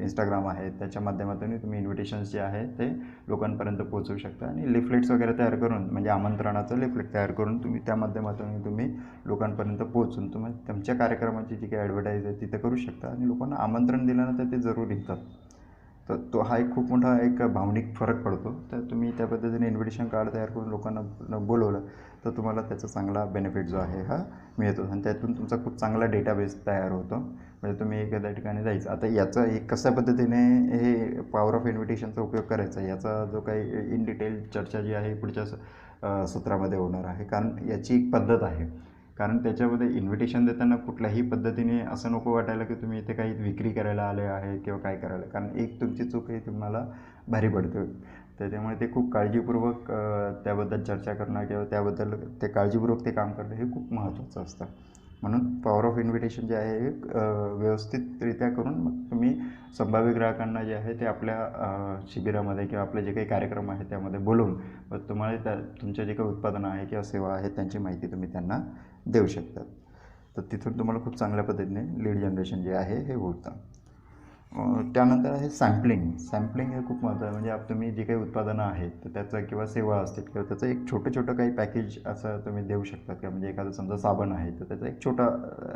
Speaker 1: इंस्टाग्राम आहे, त्याच्या माध्यमातूनही तुम्ही इन्व्हिटेशन्स जे आहे ते लोकांपर्यंत पोहोचवू शकता. आणि लिफलेट्स वगैरे तयार करून, म्हणजे आमंत्रणाचं लिफलेट तयार करून तुम्ही त्या माध्यमातूनही तुम्ही लोकांपर्यंत पोहोचून तुम्ही तुमच्या कार्यक्रमाची जी काही ॲडव्हर्टाईज आहे तिथं करू शकता, आणि लोकांना आमंत्रण दिल्यानंतर ते जरूर येतात. तर हा एक खूप मोठा एक भावनिक फरक पडतो. तर तुम्ही त्या पद्धतीने इन्व्हिटेशन कार्ड तयार करून लोकांना बोलवलं तर तुम्हाला त्याचा चांगला बेनिफिट जो आहे हा मिळतो, आणि त्यातून तुमचा खूप चांगला डेटाबेस तयार होतो. म्हणजे तुम्ही एखाद्या ठिकाणी जायचं, आता याचा एक कशा पद्धतीने हे पॉवर ऑफ इन्व्हिटेशनचा उपयोग करायचा, याचा जो काही इन डिटेल चर्चा जी आहे पुढच्या सत्रामध्ये होणार आहे. कारण याची एक पद्धत आहे. कारण त्याच्यामध्ये इन्व्हिटेशन देताना कुठल्याही पद्धतीने असं नको वाटायला की तुम्ही इथे काही विक्री करायला आले आहे किंवा काय करायला, कारण एक तुमची चूक ही तुम्हाला भारी पडते. त्याच्यामुळे ते खूप काळजीपूर्वक त्याबद्दल चर्चा करणं किंवा त्याबद्दल ते काळजीपूर्वक ते काम करणं हे खूप महत्त्वाचं असतं. म्हणून पॉवर ऑफ इन्व्हिटेशन जे आहे हे व्यवस्थितरित्या करून मग तुम्ही संभाव्य ग्राहकांना जे आहे ते आपल्या शिबिरामध्ये किंवा आपले जे काही कार्यक्रम आहे त्यामध्ये बोलवून मग तुम्हाला तुमचे जे काही उत्पादनं आहे किंवा सेवा आहे त्यांची माहिती तुम्ही त्यांना देऊ शकतात. तर तिथून तुम्हाला खूप चांगल्या पद्धतीने लीड जनरेशन जे आहे हे होतं. त्यानंतर आहे सॅम्पलिंग हे खूप महत्त्वाचं आहे. म्हणजे तुम्ही जे काही उत्पादनं आहेत तर त्याचं किंवा सेवा असतील किंवा त्याचं एक छोटं काही पॅकेज असं तुम्ही देऊ शकता किंवा म्हणजे एखादं समजा साबण आहे तर त्याचा एक छोटा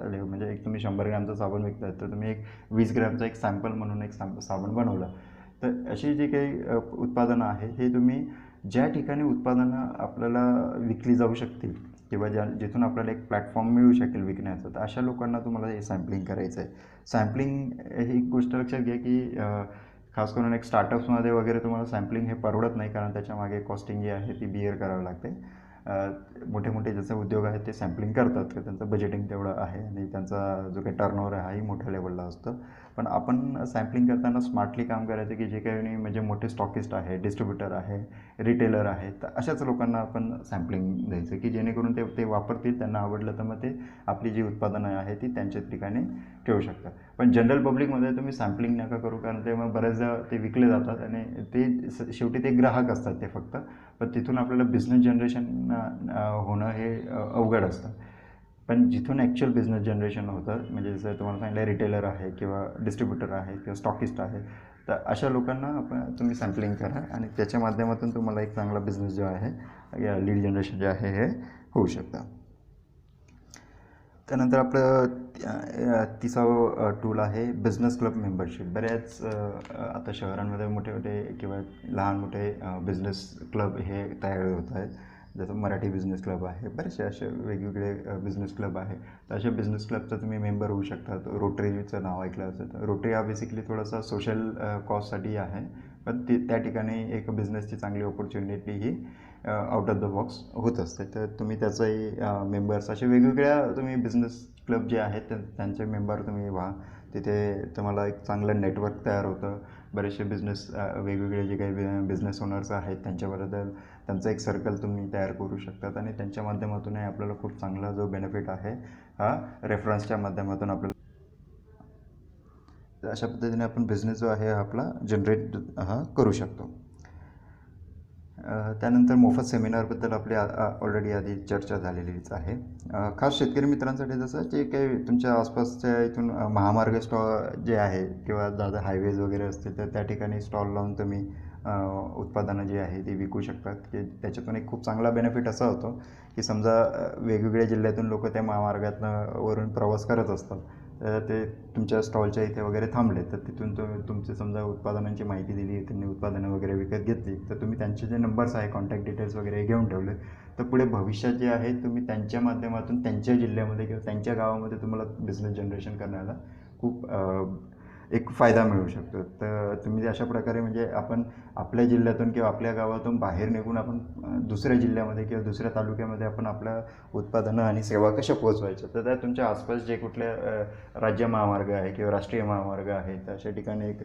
Speaker 1: म्हणजे एक तुम्ही 100 ग्रॅमचा साबण विकताय तर तुम्ही एक 20 ग्रॅमचा एक सॅम्पल म्हणून एक साबण बनवलं तर अशी जी काही उत्पादनं आहेत हे तुम्ही ज्या ठिकाणी उत्पादनं आपल्याला विकली जाऊ शकतील किंवा जिथून आपल्याला एक प्लॅटफॉर्म मिळू शकेल विकण्याचं, तर अशा लोकांना तुम्हाला हे सॅम्पलिंग करायचं आहे. सॅम्पलिंग ही गोष्ट लक्षात घ्या की खास करून एक स्टार्टअप्समध्ये वगैरे तुम्हाला सॅम्पलिंग हे परवडत नाही, कारण त्याच्यामागे कॉस्टिंग जी आहे ती बिअर करावी लागते. मोठे मोठे जसे उद्योग आहेत ते सॅम्पलिंग करतात, की त्यांचं बजेटिंग तेवढं आहे आणि त्यांचा जो काही टर्नओव्हर आहे हाही मोठ्या लेवलला असतं. पण आपण सॅम्पलिंग करताना स्मार्टली काम करायचं की जे काही म्हणजे मोठे स्टॉकिस्ट आहे, डिस्ट्रीब्युटर आहे, रिटेलर आहे, तर अशाच लोकांना आपण सॅम्पलिंग द्यायचं की जेणेकरून ते ते वापरतील, त्यांना आवडलं तर मग ते आपली जी उत्पादनं आहे ती त्यांच्या ठिकाणी ठेवू शकतात. पण जनरल पब्लिकमध्ये तुम्ही सॅम्पलिंग नका करू, कारण ते मग बऱ्याचदा ते विकले जातात आणि ते शेवटी ते ग्राहक असतात ते फक्त, पण तिथून आपल्याला बिझनेस जनरेशन होणं हे अवघड असतं. पण जिथून ॲक्च्युअल बिझनेस जनरेशन होतं, म्हणजे जसं तुम्हाला सांगितलं रिटेलर आहे किंवा डिस्ट्रीब्युटर आहे किंवा स्टॉकिस्ट आहे, तर अशा लोकांना तुम्ही सॅम्पलिंग करा आणि त्याच्या माध्यमातून तुम्हाला एक चांगला बिझनेस जो आहे या लीड जनरेशन जे आहे हे होऊ शकतं. त्यानंतर आपलं तिसावं टूल आहे बिझनेस क्लब मेंबरशिप. बऱ्याच आता शहरांमध्ये मोठे मोठे किंवा लहान मोठे बिझनेस क्लब हे तयार होत आहेत. जसं मराठी बिझनेस क्लब आहे, बरेचसे असे वेगवेगळे बिझनेस क्लब आहे. तर अशा बिझनेस क्लबचा तुम्ही मेंबर होऊ शकता. रोटरीचं नाव ऐकलं असेल तर रोटरी हा बेसिकली थोडासा सोशल कॉजसाठी आहे, पण त्या ठिकाणी एक बिझनेसची चांगली opportunity he out of the box होत असते. तर तुम्ही त्याचाही मेंबर्स असे वेगवेगळ्या तुम्ही बिझनेस क्लब जे आहेत त्यांचे मेंबर तुम्ही व्हा. तिथे तुम्हाला एक चांगलं नेटवर्क तयार होतं. बरेचसे बिझनेस वेगवेगळे जे काही बिझनेस ओनर्स आहेत त्यांच्याबद्दल त्यांचा एक सर्कल तुम्ही तयार करू शकतात आणि त्यांच्या माध्यमातूनही आपल्याला खूप चांगला जो बेनिफिट आहे हा रेफरन्सच्या माध्यमातून आपल्याला, अशा पद्धतीने आपण बिझनेस जो आहे आपला जनरेट हा करू शकतो. त्यानंतर मोफत सेमिनारबद्दल आपली ऑलरेडी आधी चर्चा झालेलीच आहे. खास शेतकरी मित्रांसाठी जसं जे काही तुमच्या आसपासच्या इथून महामार्ग जे आहे किंवा दादा हायवेज वगैरे असतील तर त्या ठिकाणी स्टॉल लावून तुम्ही उत्पादनं जी आहे ती विकू शकतात. की त्याच्यातून एक खूप चांगला बेनिफिट असा होतो की समजा वेगवेगळ्या जिल्ह्यातून लोक त्या महामार्गातनं वरून प्रवास करत असतात, ते तुमच्या स्टॉलच्या इथे वगैरे थांबले, तर तिथून तुमचे समजा उत्पादनांची माहिती दिली, त्यांनी उत्पादनं वगैरे विकत घेतली, तर तुम्ही त्यांचे जे नंबर्स आहे कॉन्टॅक्ट डिटेल्स वगैरे घेऊन ठेवले, तर पुढे भविष्यात जे आहे तुम्ही त्यांच्या माध्यमातून त्यांच्या जिल्ह्यामध्ये किंवा त्यांच्या गावामध्ये तुम्हाला बिझनेस जनरेशन करण्याला खूप एक फायदा मिळू शकतो. तर तुम्ही अशा प्रकारे म्हणजे आपण आपल्या जिल्ह्यातून किंवा आपल्या गावातून बाहेर निघून आपण दुसऱ्या जिल्ह्यामध्ये किंवा दुसऱ्या तालुक्यामध्ये आपण आपल्या उत्पादनं आणि सेवा कशा पोहोचवायच्या, तर त्या तुमच्या आसपास जे कुठल्या राज्य महामार्ग आहे किंवा राष्ट्रीय महामार्ग आहे तर अशा ठिकाणी एक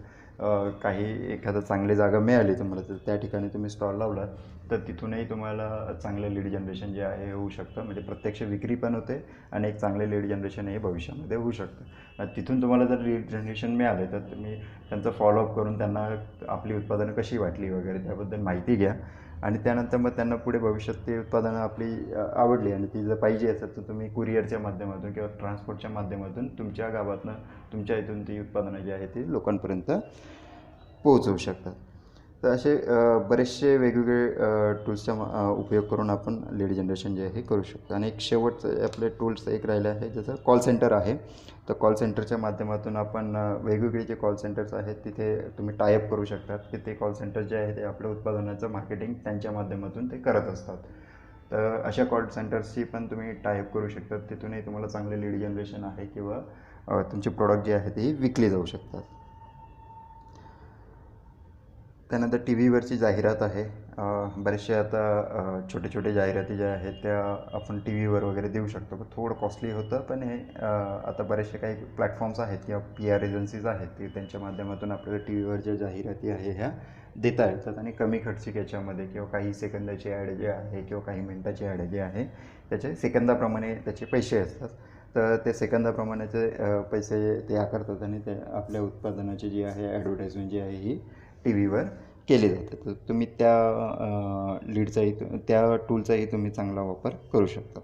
Speaker 1: काही एखादं चांगली जागा मिळाली तुम्हाला, तर त्या ठिकाणी तुम्ही स्टॉल लावला तर तिथूनही तुम्हाला चांगलं लीड जनरेशन जे आहे होऊ शकतं. म्हणजे प्रत्यक्ष विक्री पण होते आणि एक चांगले लीड जनरेशन हे भविष्यामध्ये होऊ शकतं. तिथून तुम्हाला जर लीड जनरेशन मिळाले तर तुम्ही त्यांचं फॉलोअप करून त्यांना आपली उत्पादनं कशी वाटली वगैरे त्याबद्दल माहिती घ्या आणि त्यानंतर मग त्यांना पुढे भविष्यात ते उत्पादनं आपली आवडली आणि ती जर पाहिजे असेल तर तुम्ही कुरिअरच्या माध्यमातून किंवा ट्रान्सपोर्टच्या माध्यमातून तुमच्या गावातनं तुमच्या इथून ती उत्पादनं जी आहेत ती लोकांपर्यंत पोहोचवू शकतात. तर असे बरेचसे वेगवेगळे टूल्सचा उपयोग करून आपण लीड जनरेशन जे आहे करू शकतो. आणि एक शेवटचं आपले टूल्स एक राहिलं आहे जसं कॉल सेंटर आहे. तर कॉल सेंटरच्या माध्यमातून आपण वेगवेगळे जे कॉल सेंटर्स आहेत तिथे तुम्ही टायअप करू शकतात की ते कॉल सेंटर जे आहे ते आपल्या उत्पादनाचं मार्केटिंग त्यांच्या माध्यमातून ते करत असतात. तर अशा कॉल सेंटर्सची पण तुम्ही टायअप करू शकतात. तिथूनही तुम्हाला चांगले लीड जनरेशन आहे किंवा तुमचे प्रोडक्ट जे आहे ते विकले जाऊ शकतात. त्यानंतर टी व्हीवरची जाहिरात आहे. बरेचसे आता छोटे छोटे जाहिराती ज्या आहेत त्या आपण टी व्हीवर वगैरे देऊ शकतो, पण थोडं कॉस्टली होतं. पण हे आता बरेचसे काही प्लॅटफॉर्म्स आहेत किंवा पी आर एजन्सीज आहेत की त्यांच्या माध्यमातून आपल्याला टी व्हीवर ज्या जाहिराती आहे ह्या देता येतात आणि कमी खर्चिक याच्यामध्ये किंवा काही सेकंदाची ॲड जे आहे किंवा काही मिनटाची ॲड जे आहे त्याचे सेकंदाप्रमाणे त्याचे पैसे असतात. तर ते सेकंदाप्रमाणेचे पैसे ते आकारतात आणि ते आपल्या उत्पादनाची जी आहे ॲडव्हर्टाईजमेंट जी आहे ही टी व्हीवर केली जाते. तर तुम्ही त्या लीडचाही त्या टूलचाही तुम्ही चांगला वापर करू शकता.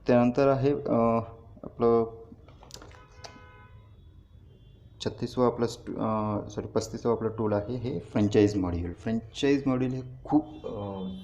Speaker 1: त्यानंतर आहे आपलं 36वं आपलं 35वं आपलं टूल आहे हे फ्रँचाईज मॉड्यूल. फ्रँचाईज मॉड्यूल हे खूप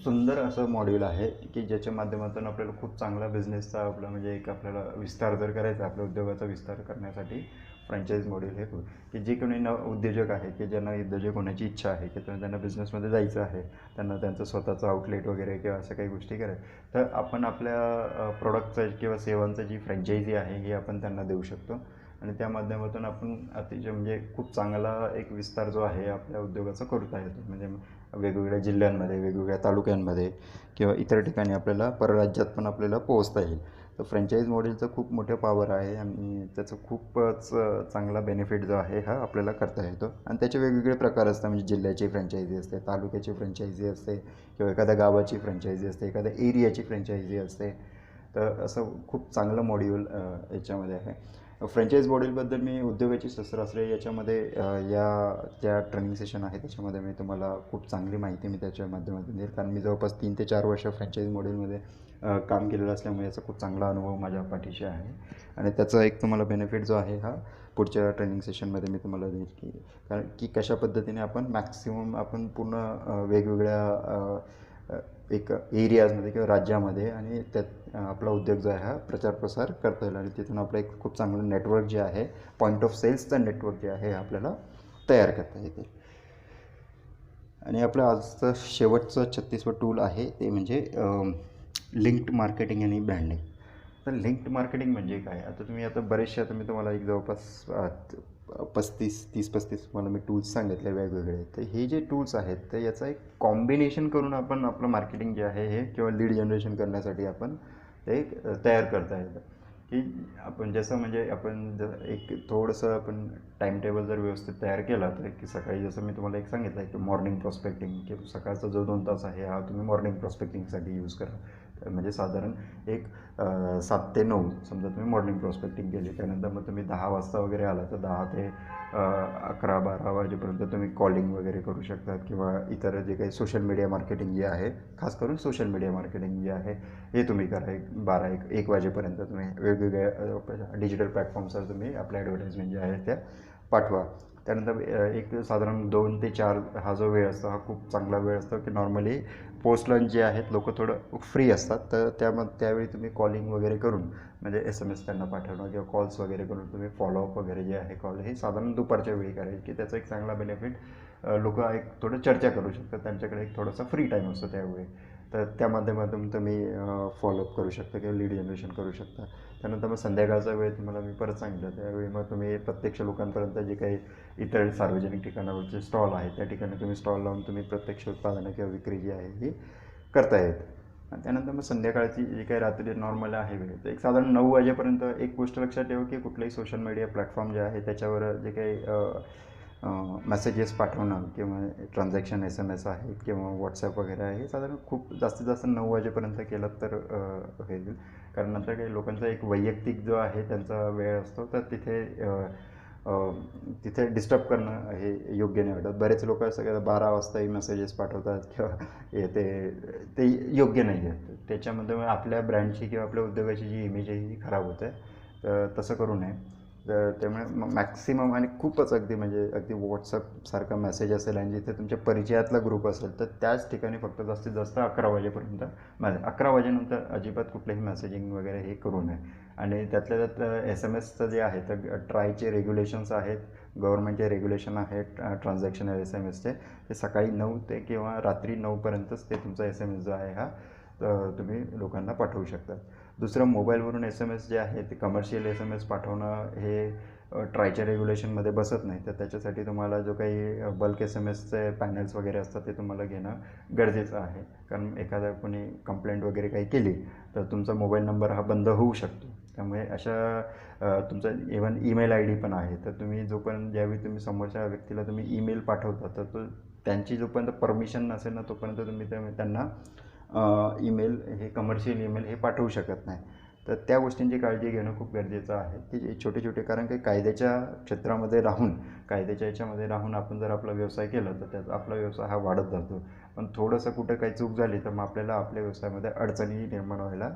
Speaker 1: सुंदर असं मॉड्यूल आहे की ज्याच्या माध्यमातून आपल्याला खूप चांगला बिझनेसचा आपला म्हणजे एक आपल्याला विस्तार जर करायचा आपल्या उद्योगाचा विस्तार करण्यासाठी फ्रँचाईज मॉडेल हे की जे कोणी उद्योजक आहे की ज्यांना उद्योजक होण्याची इच्छा आहे की त्यांना बिझनेसमध्ये जायचं आहे, त्यांना त्यांचं स्वतःचं आउटलेट वगैरे किंवा अशा काही गोष्टी करायच्या, तर आपण आपल्या प्रोडक्टचं किंवा सेवांचं जी फ्रँचायझी आहे ही आपण त्यांना देऊ शकतो आणि त्या माध्यमातून आपण अतिशय म्हणजे खूप चांगला एक विस्तार जो आहे आपल्या उद्योगाचा करता येतो. म्हणजे वेगवेगळ्या जिल्ह्यांमध्ये, वेगवेगळ्या तालुक्यांमध्ये किंवा इतर ठिकाणी आपल्याला परराज्यात पण आपल्याला पोहोचता येईल. तर फ्रँचाईज मॉडेलचं खूप मोठं पॉवर आहे आणि त्याचं खूपच चांगला बेनिफिट जो आहे हा आपल्याला करता येतो. आणि त्याचे वेगवेगळे प्रकार असतात, म्हणजे जिल्ह्याची फ्रँचायझी असते, तालुक्याची फ्रँचायझी असते किंवा एखाद्या गावाची फ्रँचायझी असते, एखाद्या एरियाची फ्रँचायझी असते. तर असं खूप चांगलं मॉड्यूल याच्यामध्ये आहे. फ्रँचाईज मॉडेलबद्दल मी उद्योगाची शस्त्रास्त्रे याच्यामध्ये या त्या ट्रेनिंग सेशन आहे त्याच्यामध्ये मी तुम्हाला खूप चांगली माहिती मी त्याच्या माध्यमातून देईल, कारण मी जवळपास 3 ते 4 वर्ष फ्रँचाईज मॉडेलमध्ये काम केलेलं असल्यामुळे याचा खूप चांगला अनुभव माझ्या पाठीशी आहे आणि त्याचा एक तुम्हाला बेनिफिट जो आहे हा पुढच्या ट्रेनिंग सेशनमध्ये मी तुम्हाला देईल, की कारण की कशा पद्धतीने आपण मॅक्सिमम आपण पूर्ण वेगवेगळ्या एक एरियाजमध्ये किंवा राज्यामध्ये आणि त्यात आपला उद्योग जो आहे हा प्रचार प्रसार करता येईल आणि तिथून आपलं एक खूप चांगलं नेटवर्क जे आहे, पॉईंट ऑफ सेल्सचं नेटवर्क जे आहे आपल्याला तयार करता येते. आणि आपलं आजचं शेवटचं 36वं टूल आहे ते म्हणजे लिंक्ड मार्केटिंग आणि ब्रँडिंग. तर लिंक्ड मार्केटिंग म्हणजे काय, आता तुम्ही आता बरेचसे, आता मी तुम्हाला एक जवळपास 30-35 तुम्हाला मी टूल्स सांगितले वेगवेगळे. तर हे जे टूल्स आहेत तर याचा एक कॉम्बिनेशन करून आपण आपलं मार्केटिंग जे आहे हे किंवा लीड जनरेशन करण्यासाठी आपण ते तयार करता येतं. की आपण जसं म्हणजे आपण जर एक थोडंसं आपण टाईमटेबल जर व्यवस्थित तयार केला, तर की सकाळी जसं मी तुम्हाला एक सांगितलं आहे की मॉर्निंग प्रॉस्पेक्टिंग, की सकाळचा जो 2 तास आहे हा तुम्ही मॉर्निंग प्रॉस्पेक्टिंगसाठी यूज करा. म्हणजे साधारण एक 7 ते 9 समजा तुम्ही मॉर्निंग प्रॉस्पेक्टिंग केली, त्यानंतर मग तुम्ही 10 वाजता वगैरे आला तर 10 ते 11-12 वाजेपर्यंत तुम्ही कॉलिंग वगैरे करू शकतात किंवा इतर जे काही सोशल मीडिया मार्केटिंग जे आहे, खास करून सोशल मीडिया मार्केटिंग जे आहे हे तुम्ही करा. 1 वाजेपर्यंत तुम्ही वेगवेगळ्या डिजिटल प्लॅटफॉर्म्सवर तुम्ही आपल्या ॲडव्हर्टाइजमेंट ज्या आहेत त्या पाठवा. त्यानंतर एक साधारण 2 ते 4 हा जो वेळ असतो हा खूप चांगला वेळ असतो, की नॉर्मली पोस्ट लंच जे आहेत लोक थोडं फ्री असतात, तर त्यावेळी तुम्ही कॉलिंग वगैरे करून म्हणजे SMS त्यांना पाठवणं किंवा कॉल्स वगैरे करून तुम्ही फॉलोअप वगैरे जे आहे कॉल हे साधारण दुपारच्या वेळी करायचे, की त्याचा एक चांगला बेनिफिट लोक एक थोडं चर्चा करू शकतात, त्यांच्याकडे एक थोडासा फ्री टाईम असतो त्यावेळी. तर त्या माध्यमातून तुम्ही फॉलोअप करू शकता किंवा लीड जनरेशन करू शकता. त्यानंतर मग संध्याकाळचा वेळ तुम्हाला मी परत सांगितलं, त्यावेळी मग तुम्ही प्रत्यक्ष लोकांपर्यंत जे काही इतर सार्वजनिक ठिकाणावरचे स्टॉल आहेत त्या ठिकाणी तुम्ही स्टॉल लावून तुम्ही प्रत्यक्ष उत्पादनं किंवा विक्री जी आहे ही करता येते. आणि त्यानंतर मग संध्याकाळची जी काही रात्री नॉर्मल आहे वेळ, तर एक साधारण 9 वाजेपर्यंत एक गोष्ट लक्षात ठेवा, की कुठलाही सोशल मीडिया प्लॅटफॉर्म जे आहे त्याच्यावर जे काही मेसेजेस पाठवणं किंवा ट्रान्झॅक्शन SMS आहेत किंवा व्हॉट्सॲप वगैरे आहे हे साधारण खूप जास्तीत जास्त 9 वाजेपर्यंत केलं तर होईल. कारण नंतर काही लोकांचा एक वैयक्तिक जो आहे त्यांचा वेळ असतो, तर तिथे डिस्टर्ब करणं हे योग्य नाही वाटत. बरेच लोक असं 12 वाजताही मेसेजेस पाठवतात किंवा ते योग्य नाही आहे. त्याच्यामध्ये आपल्या ब्रँडची किंवा आपल्या उद्योगाची जी इमेज आहे ही खराब होते. तर तसं करू नये. तर त्यामुळे मॅक्सिमम आणि खूपच अगदी व्हॉट्सअपसारखा मेसेज असेल आणि जिथे तुमच्या परिचयातला ग्रुप असेल तर त्याच ठिकाणी फक्त जास्तीत जास्त 11 वाजेपर्यंत 11 वाजेनंतर अजिबात कुठलंही मेसेजिंग वगैरे हे करू नये. आणि त्यातल्या त्यात SMS जे आहे तर ट्रायचे रेग्युलेशन्स आहेत, गव्हर्नमेंटचे रेग्युलेशन आहेत ट्रान्झॅक्शन SMSचे, ते सकाळी 9 ते किंवा रात्री 9पर्यंतच ते तुमचा SMS जो आहे हा तुम्ही लोकांना पाठवू शकता. दुसरं, मोबाईलवरून SMS जे आहे ते कमर्शियल SMS पाठवणं हे ट्रायच्या रेग्युलेशनमध्ये बसत नाही. तर त्याच्यासाठी तुम्हाला जो काही बल्क SMSचे पॅनल्स वगैरे असतात ते तुम्हाला घेणं गरजेचं आहे. कारण एखादा कोणी कंप्लेंट वगैरे काही केली तर तुमचा मोबाईल नंबर हा बंद होऊ शकतो. त्यामुळे तुमचा इव्हन ईमेल ID पण आहे, तर तुम्ही ज्यावेळी तुम्ही समोरच्या व्यक्तीला तुम्ही ईमेल पाठवता तर त्यांची जोपर्यंत परमिशन नसेल ना तोपर्यंत तुम्ही त्यांना ईमेल हे कमर्शियल ईमेल हे पाठवू शकत नाही. तर त्या गोष्टींची काळजी घेणं खूप गरजेचं आहे, की छोटे कारण काही कायद्याच्या क्षेत्रामध्ये राहून कायद्याच्या याच्यामध्ये राहून आपण जर आपला व्यवसाय केला तर त्याचा आपला व्यवसाय हा वाढत जातो. पण थोडंसं कुठं काही चूक झाली तर मग आपल्याला आपल्या व्यवसायामध्ये अडचणी निर्माण व्हायला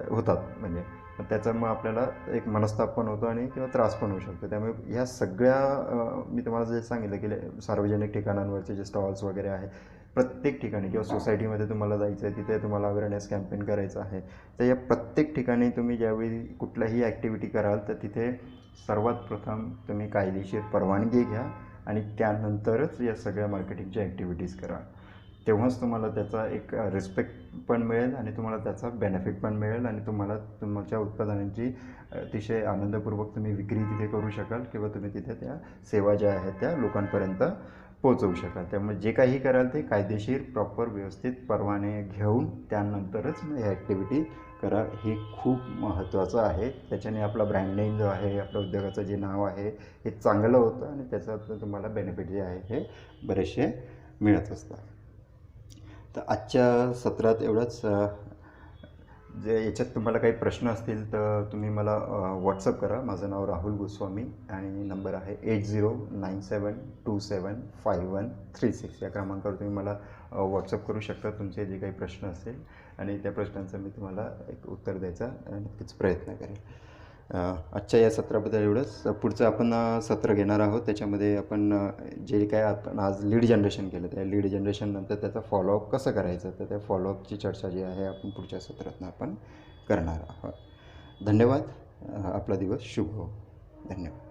Speaker 1: होतात. म्हणजे त्याचा मग आपल्याला एक मनस्ताप पण होतो आणि किंवा त्रास पण होऊ शकतो. त्यामुळे ह्या सगळ्या मी तुम्हाला जे सांगितलं की सार्वजनिक ठिकाणांवरचे जे स्टॉल्स वगैरे आहे प्रत्येक ठिकाणी किंवा सोसायटीमध्ये तुम्हाला जायचं आहे, तिथे तुम्हाला अवेअरनेस कॅम्पेन करायचं आहे, तर या प्रत्येक ठिकाणी तुम्ही ज्यावेळी कुठल्याही ॲक्टिव्हिटी कराल तर तिथे सर्वात प्रथम तुम्ही कायदेशीर परवानगी घ्या आणि त्यानंतरच या सगळ्या मार्केटिंगच्या ॲक्टिव्हिटीज करा. तेव्हाच तुम्हाला त्याचा एक रिस्पेक्ट पण मिळेल आणि तुम्हाला त्याचा बेनिफिट पण मिळेल आणि तुम्हाला तुमच्या उत्पादनांची अतिशय आनंदपूर्वक तुम्ही विक्री तिथे करू शकाल किंवा तुम्ही तिथे त्या सेवा ज्या आहेत त्या लोकांपर्यंत पोहोचवू शकाल. त्यामुळे जे काही कराल ते कायदेशीर प्रॉपर व्यवस्थित परवाने घेऊन त्यानंतरच मग ह्या ॲक्टिव्हिटी करा. हे खूप महत्त्वाचं आहे. त्याच्याने आपला ब्रँड नेम जो आहे, आपल्या उद्योगाचं जे नाव आहे हे चांगलं होतं आणि त्याच्यातून तुम्हाला बेनिफिट जे आहे हे बरेचसे मिळत असतात. तर आजच्या सत्रात एवढंच. जे याच्यात तुम्हाला काही प्रश्न असतील तर तुम्ही मला व्हॉट्सअप करा. माझं नाव राहुल गोस्वामी आणि नंबर आहे 8097275136. या क्रमांकावर तुम्ही मला व्हॉट्सअप करू शकता तुमचे जे काही प्रश्न असेल आणि त्या प्रश्नांचं मी तुम्हाला एक उत्तर द्यायचा नक्कीच प्रयत्न करेन. आजच्या या सत्राबद्दल एवढंच. पुढचं आपण सत्र घेणार आहोत. त्याच्यामध्ये आपण जे काय आपण आज लीड जनरेशन केलं त्या लीड जनरेशननंतर त्याचा फॉलोअप कसं करायचं तर त्या फॉलोअपची चर्चा जी आहे आपण पुढच्या सत्रातनं आपण करणार आहोत. धन्यवाद. आपला दिवस शुभ हो. धन्यवाद.